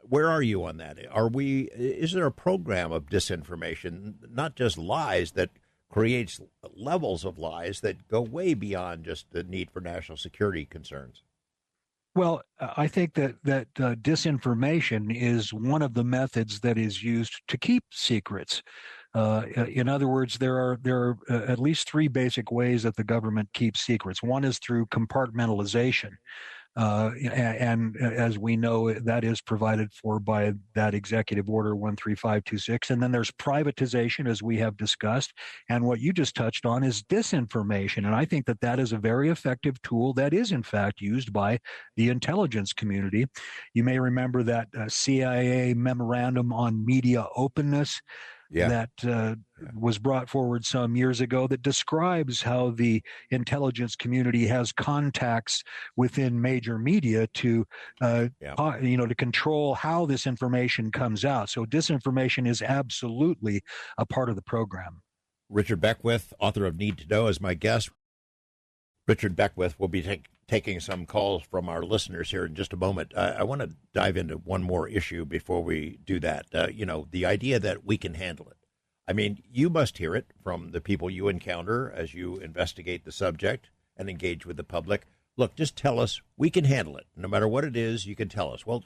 where are you on that? Is there a program of disinformation, not just lies, that creates levels of lies that go way beyond just the need for national security concerns? Well, I think that disinformation is one of the methods that is used to keep secrets. In other words, there are at least three basic ways that the government keeps secrets. One is through compartmentalization. And as we know, that is provided for by that Executive Order 13526. And then there's privatization, as we have discussed. And what you just touched on is disinformation. And I think that is a very effective tool that is, in fact, used by the intelligence community. You may remember that CIA memorandum on media openness. Yeah. That was brought forward some years ago that describes how the intelligence community has contacts within major media to, to control how this information comes out. So disinformation is absolutely a part of the program. Richard Beckwith, author of Need to Know, is my guest. Richard Beckwith will be taking some calls from our listeners here in just a moment. I want to dive into one more issue before we do that. The idea that we can handle it. I mean, you must hear it from the people you encounter as you investigate the subject and engage with the public. Look, just tell us we can handle it. No matter what it is, you can tell us. Well,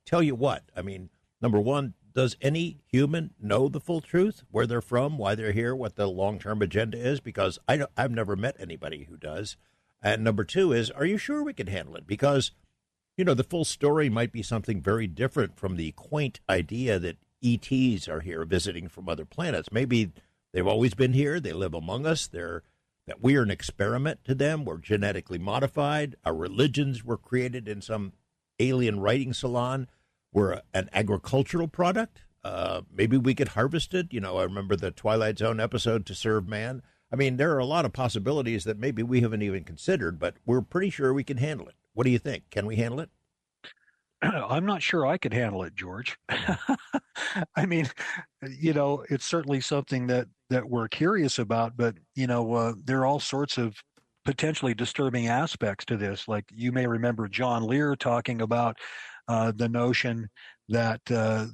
tell you what. I mean, number one, does any human know the full truth, where they're from, why they're here, what the long-term agenda is? Because I've never met anybody who does. And number two is, are you sure we can handle it? Because, the full story might be something very different from the quaint idea that ETs are here visiting from other planets. Maybe they've always been here. They live among us. That we are an experiment to them. We're genetically modified. Our religions were created in some alien writing salon. We're an agricultural product. Maybe we get harvested. I remember the Twilight Zone episode, To Serve Man. I mean, there are a lot of possibilities that maybe we haven't even considered, but we're pretty sure we can handle it. What do you think? Can we handle it? I'm not sure I could handle it, George. I mean, it's certainly something that we're curious about, but, there are all sorts of potentially disturbing aspects to this. Like you may remember John Lear talking about the notion that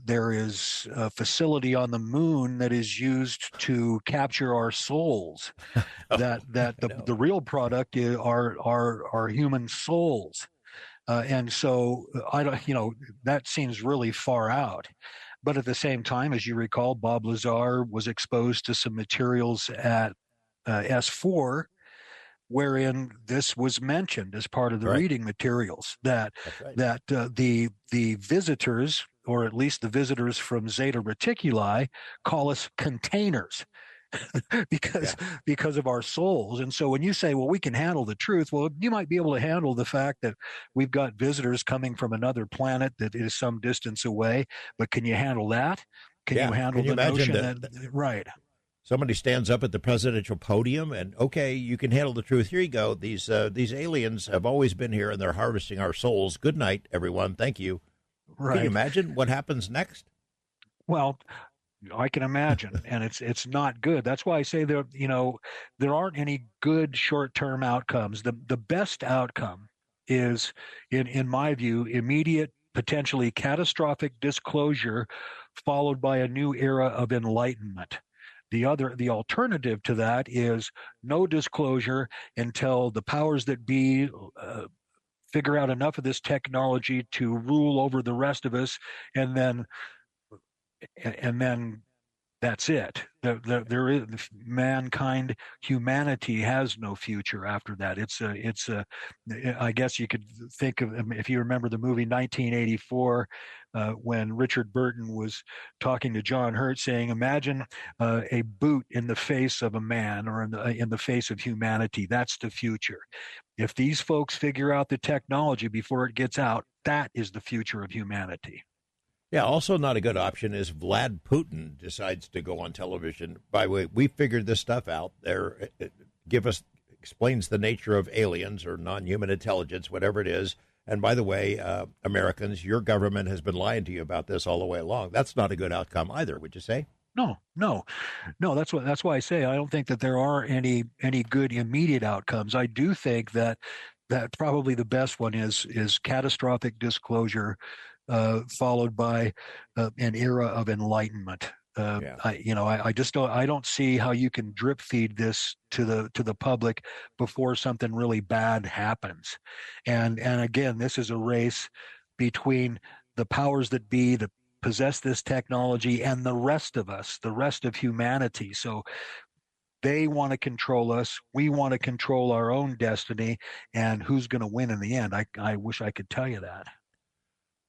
there is a facility on the moon that is used to capture our souls. that the real product are human souls, and so I don't. That seems really far out. But at the same time, as you recall, Bob Lazar was exposed to some materials at S4 wherein this was mentioned as part of the reading materials, that the visitors, or at least the visitors from Zeta Reticuli, call us containers because of our souls. And so when you say, well, we can handle the truth, well, you might be able to handle the fact that we've got visitors coming from another planet that is some distance away, but can you handle that? Can you handle the notion that right? Somebody stands up at the presidential podium and, okay, you can handle the truth. Here you go. These aliens have always been here, and they're harvesting our souls. Good night, everyone. Thank you. Right. Can you imagine what happens next? Well, I can imagine, and it's not good. That's why I say there aren't any good short-term outcomes. The best outcome is, in my view, immediate, potentially catastrophic disclosure, followed by a new era of enlightenment. The alternative to that is no disclosure until the powers that be figure out enough of this technology to rule over the rest of us, and then that's it. There is mankind, humanity has no future after that. I guess you could think of, if you remember the movie 1984, when Richard Burton was talking to John Hurt, saying, "Imagine a boot in the face of a man, or in the face of humanity. That's the future. If these folks figure out the technology before it gets out, that is the future of humanity." Yeah, also not a good option is Vlad Putin decides to go on television. By the way, we figured this stuff out. Explains the nature of aliens or non-human intelligence, whatever it is. And by the way, Americans, your government has been lying to you about this all the way along. That's not a good outcome either, would you say? No. That's why I say I don't think that there are any good immediate outcomes. I do think that probably the best one is catastrophic disclosure, followed by an era of enlightenment. I just don't see how you can drip feed this to the public before something really bad happens. And again, this is a race between the powers that be that possess this technology and the rest of us, the rest of humanity. So they want to control us. We want to control our own destiny. And who's going to win in the end? I wish I could tell you that.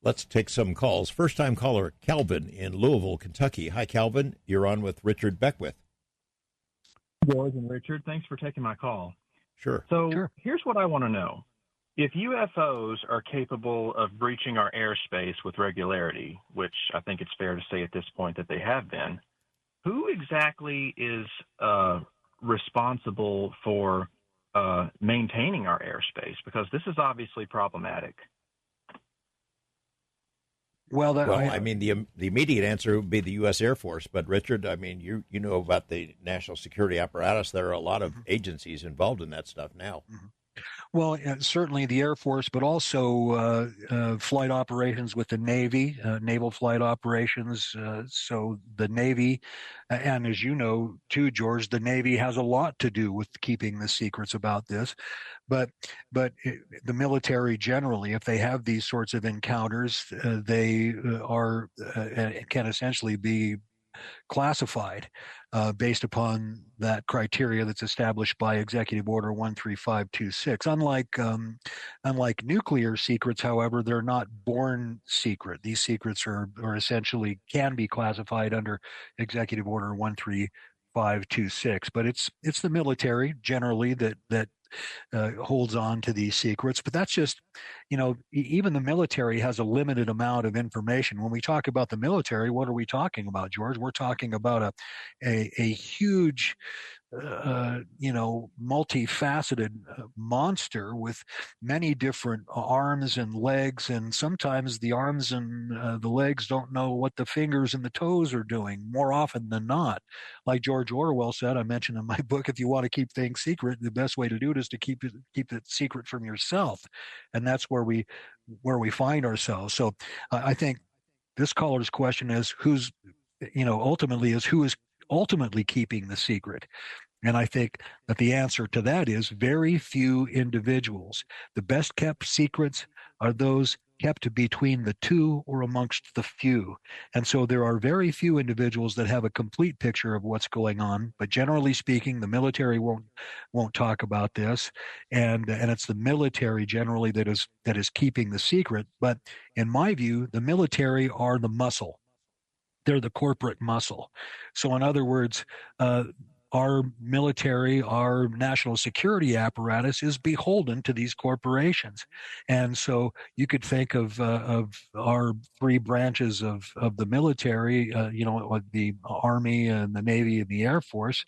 Let's take some calls. First-time caller, Calvin in Louisville, Kentucky. Hi, Calvin. You're on with Richard Beckwith. George and Richard, thanks for taking my call. Sure. So Here's what I want to know. If UFOs are capable of breaching our airspace with regularity, which I think it's fair to say at this point that they have been, who exactly is responsible for maintaining our airspace? Because this is obviously problematic. Well, I mean, the immediate answer would be the U.S. Air Force. But, Richard, I mean, you know about the national security apparatus. There are a lot of agencies involved in that stuff now. Mm-hmm. Well, certainly the Air Force, but also flight operations with the Navy, naval flight operations. So the Navy, and as you know, too, George, the Navy has a lot to do with keeping the secrets about this. But the military generally, if they have these sorts of encounters, they can essentially be classified based upon that criteria that's established by Executive Order 13526. Unlike nuclear secrets, however, they're not born secret. These secrets are essentially can be classified under Executive Order 13526. But it's the military generally that holds on to these secrets. But that's just, even the military has a limited amount of information. When we talk about the military, what are we talking about, George? We're talking about a huge, multifaceted monster with many different arms and legs, and sometimes the arms and the legs don't know what the fingers and the toes are doing more often than not. Like George Orwell said, I mentioned in my book, if you want to keep things secret, the best way to do it is to keep it secret from yourself, and that's where we find ourselves. So I think this caller's question is who is ultimately keeping the secret. And I think that the answer to that is very few individuals. The best kept secrets are those kept between the two or amongst the few. And so there are very few individuals that have a complete picture of what's going on. But generally speaking, the military won't talk about this. And it's the military generally that is keeping the secret. But in my view, the military are the muscle. They're the corporate muscle. So in other words, our military, our national security apparatus is beholden to these corporations. And so you could think of our three branches of the military, the Army and the Navy and the Air Force,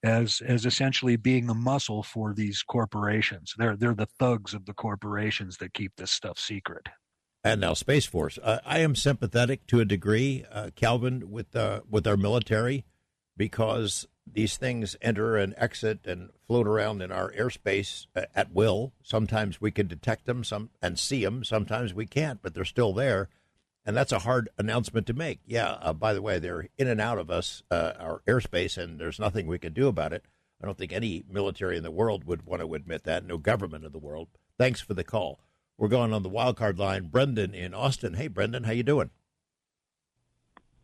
as essentially being the muscle for these corporations. They're the thugs of the corporations that keep this stuff secret. And now Space Force. I am sympathetic to a degree, Calvin, with our military, because these things enter and exit and float around in our airspace at will. Sometimes we can detect them and see them. Sometimes we can't, but they're still there. And that's a hard announcement to make. Yeah, by the way, they're in and out of our airspace, and there's nothing we can do about it. I don't think any military in the world would want to admit that, no government in the world. Thanks for the call. We're going on the wildcard line. Brendan in Austin. Hey, Brendan, how you doing?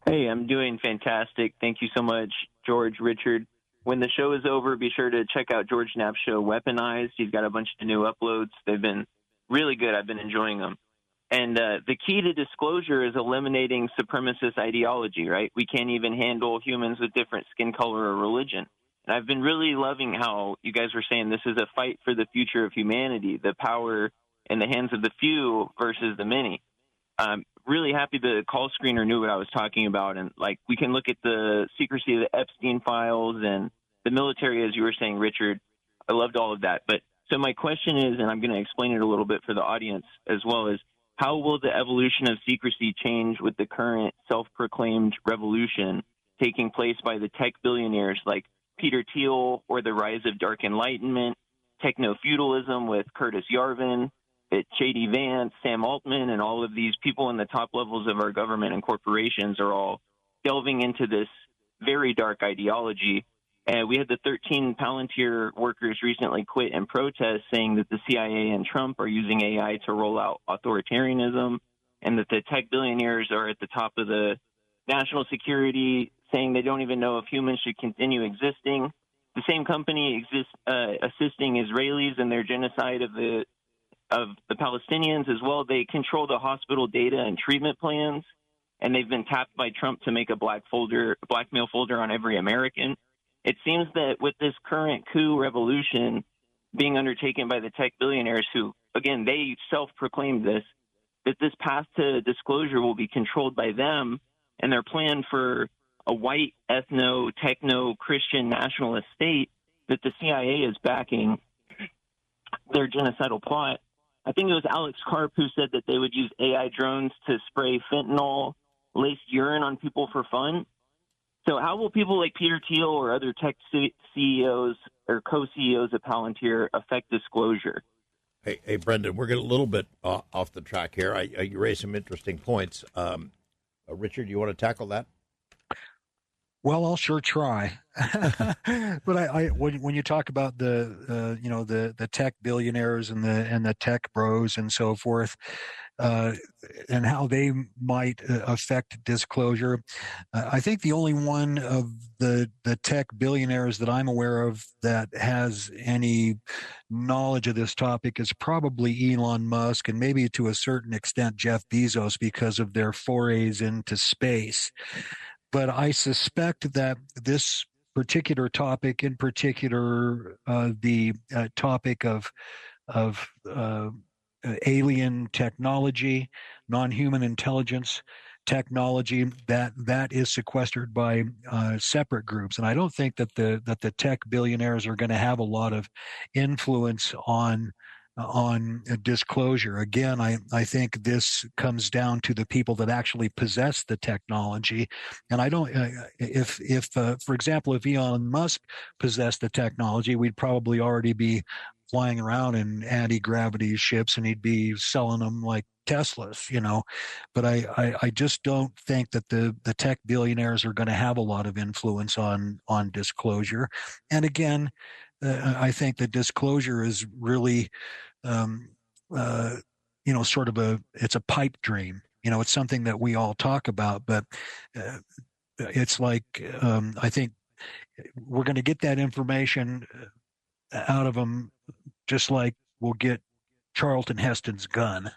Hey, I'm doing fantastic. Thank you so much, George, Richard. When the show is over, be sure to check out George Knapp's show, Weaponized. He's got a bunch of new uploads. They've been really good. I've been enjoying them. And the key to disclosure is eliminating supremacist ideology, right? We can't even handle humans with different skin color or religion. And I've been really loving how you guys were saying this is a fight for the future of humanity, the power in the hands of the few versus the many. I'm really happy the call screener knew what I was talking about. And, like, we can look at the secrecy of the Epstein files and the military, as you were saying, Richard. I loved all of that. But so my question is, and I'm going to explain it a little bit for the audience as well, is how will the evolution of secrecy change with the current self-proclaimed revolution taking place by the tech billionaires like Peter Thiel, or the rise of dark enlightenment, techno-feudalism with Curtis Yarvin, J.D. Vance, Sam Altman, and all of these people in the top levels of our government and corporations are all delving into this very dark ideology. And we had the 13 Palantir workers recently quit in protest, saying that the CIA and Trump are using AI to roll out authoritarianism, and that the tech billionaires are at the top of the national security, saying they don't even know if humans should continue existing. The same company assisting Israelis in their genocide of the Palestinians as well. They control the hospital data and treatment plans, and they've been tapped by Trump to make a blackmail folder on every American. It seems that with this current coup revolution being undertaken by the tech billionaires, who, again, they self-proclaimed this, that this path to disclosure will be controlled by them, and their plan for a white ethno-techno-Christian nationalist state that the CIA is backing their genocidal plot. I think it was Alex Karp who said that they would use AI drones to spray fentanyl-laced urine on people for fun. So how will people like Peter Thiel or other tech CEOs or co-CEOs of Palantir affect disclosure? Hey, Brendan, we're getting a little bit off the track here. You raised some interesting points. Richard, you want to tackle that? Well, I'll sure try. But when you talk about the tech billionaires and the tech bros and so forth, and how they might affect disclosure, I think the only one of the tech billionaires that I'm aware of that has any knowledge of this topic is probably Elon Musk, and maybe to a certain extent Jeff Bezos, because of their forays into space. But I suspect that this particular topic, in particular, the topic of alien technology, non-human intelligence technology, that is sequestered by separate groups, and I don't think that the tech billionaires are going to have a lot of influence on disclosure. Again, I think this comes down to the people that actually possess the technology. And I don't, for example, if Elon Musk possessed the technology, we'd probably already be flying around in anti-gravity ships, and he'd be selling them like Teslas, But I just don't think that the tech billionaires are going to have a lot of influence on disclosure. And again, I think that disclosure is really sort of it's a pipe dream. It's something that we all talk about, but it's like, I think we're going to get that information out of them, just like we'll get Charlton Heston's gun.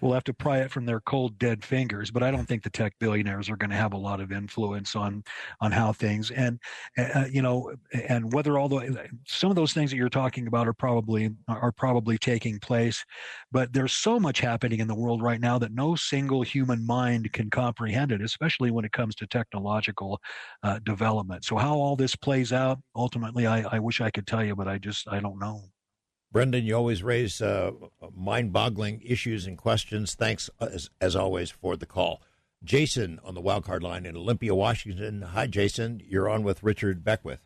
We'll have to pry it from their cold, dead fingers. But I don't think the tech billionaires are going to have a lot of influence on how things and whether some of those things that you're talking about are probably taking place. But there's so much happening in the world right now that no single human mind can comprehend it, especially when it comes to technological development. So how all this plays out, ultimately, I wish I could tell you, but I don't know. Brendan, you always raise mind-boggling issues and questions. Thanks, as always, for the call. Jason on the wildcard line in Olympia, Washington. Hi, Jason. You're on with Richard Beckwith.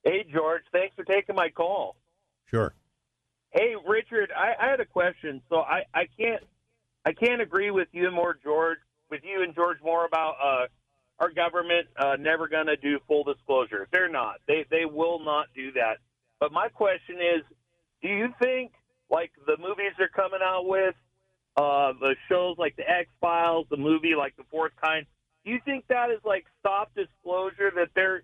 Hey, George. Thanks for taking my call. Sure. Hey, Richard, I had a question. So I can't I can't agree with you and George more about our government never going to do full disclosure. They're not. They will not do that. But my question is, do you think, like the movies they're coming out with, the shows like the X-Files, the movie like The Fourth Kind, do you think that is like soft disclosure that they're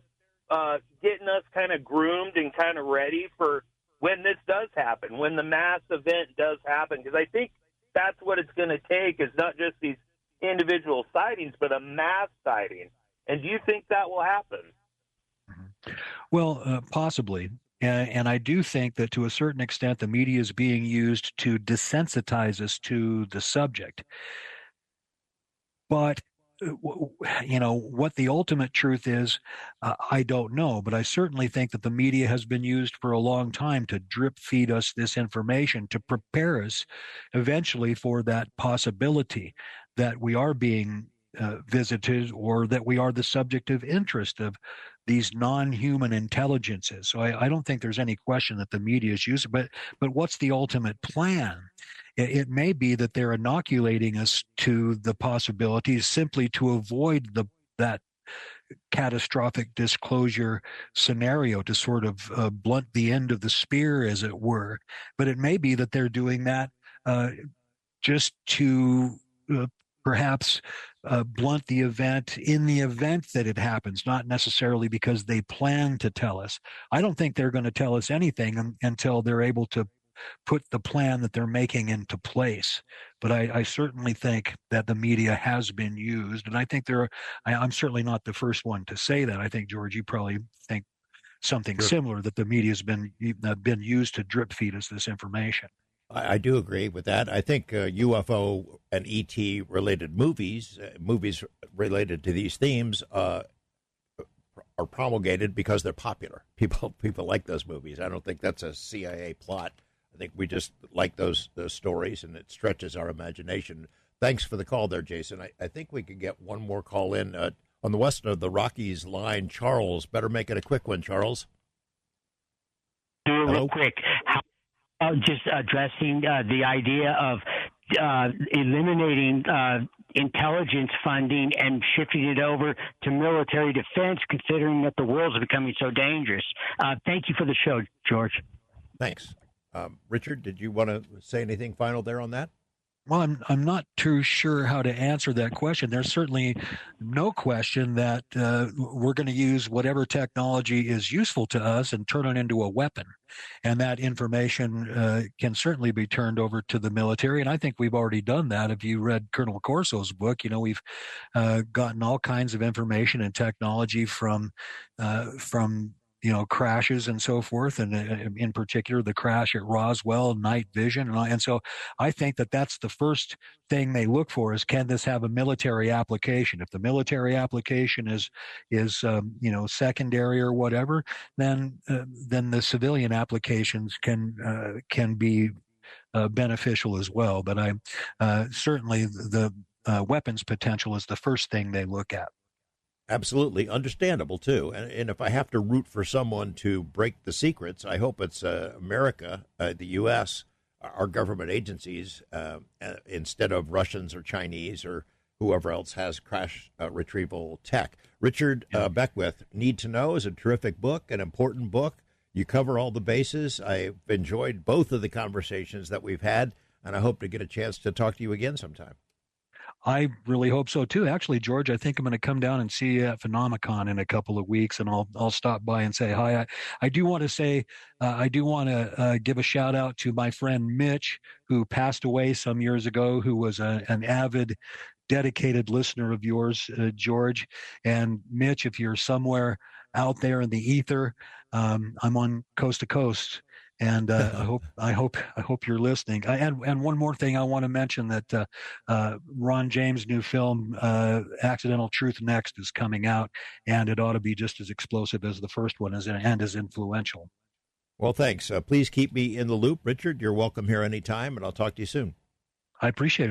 getting us kind of groomed and kind of ready for when this does happen, when the mass event does happen? Because I think that's what it's going to take, is not just these individual sightings, but a mass sighting. And do you think that will happen? Well, possibly. And I do think that to a certain extent, the media is being used to desensitize us to the subject. But, what the ultimate truth is, I don't know. But I certainly think that the media has been used for a long time to drip feed us this information, to prepare us eventually for that possibility that we are being visited, or that we are the subject of interest of these non-human intelligences. So I don't think there's any question that the media is used. But what's the ultimate plan? It may be that they're inoculating us to the possibilities simply to avoid that catastrophic disclosure scenario, to sort of blunt the end of the spear, as it were. But it may be that they're doing that just to perhaps blunt the event in the event that it happens, not necessarily because they plan to tell us. I don't think they're going to tell us anything until they're able to put the plan that they're making into place. But I certainly think that the media has been used, and I think I'm certainly not the first one to say that. I think, George, you probably think something similar, that the media has been used to drip feed us this information. I do agree with that. I think UFO and ET related movies related to these themes are promulgated because they're popular. People like those movies. I don't think that's a CIA plot. I think we just like those stories, and it stretches our imagination. Thanks for the call there, Jason. I think we could get one more call in on the west of the Rockies line. Charles, better make it a quick one, Charles. Real quick. Just addressing the idea of eliminating intelligence funding and shifting it over to military defense, considering that the world is becoming so dangerous. Thank you for the show, George. Thanks. Richard, did you want to say anything final there on that? Well, I'm not too sure how to answer that question. There's certainly no question that we're going to use whatever technology is useful to us and turn it into a weapon. And that information can certainly be turned over to the military. And I think we've already done that. If you read Colonel Corso's book, we've gotten all kinds of information and technology from crashes and so forth, and in particular the crash at Roswell, night vision, and so I think that that's the first thing they look for, is can this have a military application? If the military application is secondary or whatever, then the civilian applications can be beneficial as well. But certainly the weapons potential is the first thing they look at. Absolutely. Understandable, too. And if I have to root for someone to break the secrets, I hope it's America, the U.S., our government agencies, instead of Russians or Chinese or whoever else has crash retrieval tech. Richard Beckwith, Need to Know, is a terrific book, an important book. You cover all the bases. I've enjoyed both of the conversations that we've had, and I hope to get a chance to talk to you again sometime. I really hope so too. Actually, George, I think I'm going to come down and see you at Phenomicon in a couple of weeks, and I'll stop by and say hi. I do want to give a shout out to my friend Mitch, who passed away some years ago, who was an avid, dedicated listener of yours, George. And Mitch, if you're somewhere out there in the ether, I'm on Coast to Coast. And I hope you're listening. And one more thing, I want to mention that Ron James' new film, Accidental Truth Next, is coming out, and it ought to be just as explosive as the first one and as influential. Well, thanks. Please keep me in the loop, Richard. You're welcome here anytime, and I'll talk to you soon. I appreciate it.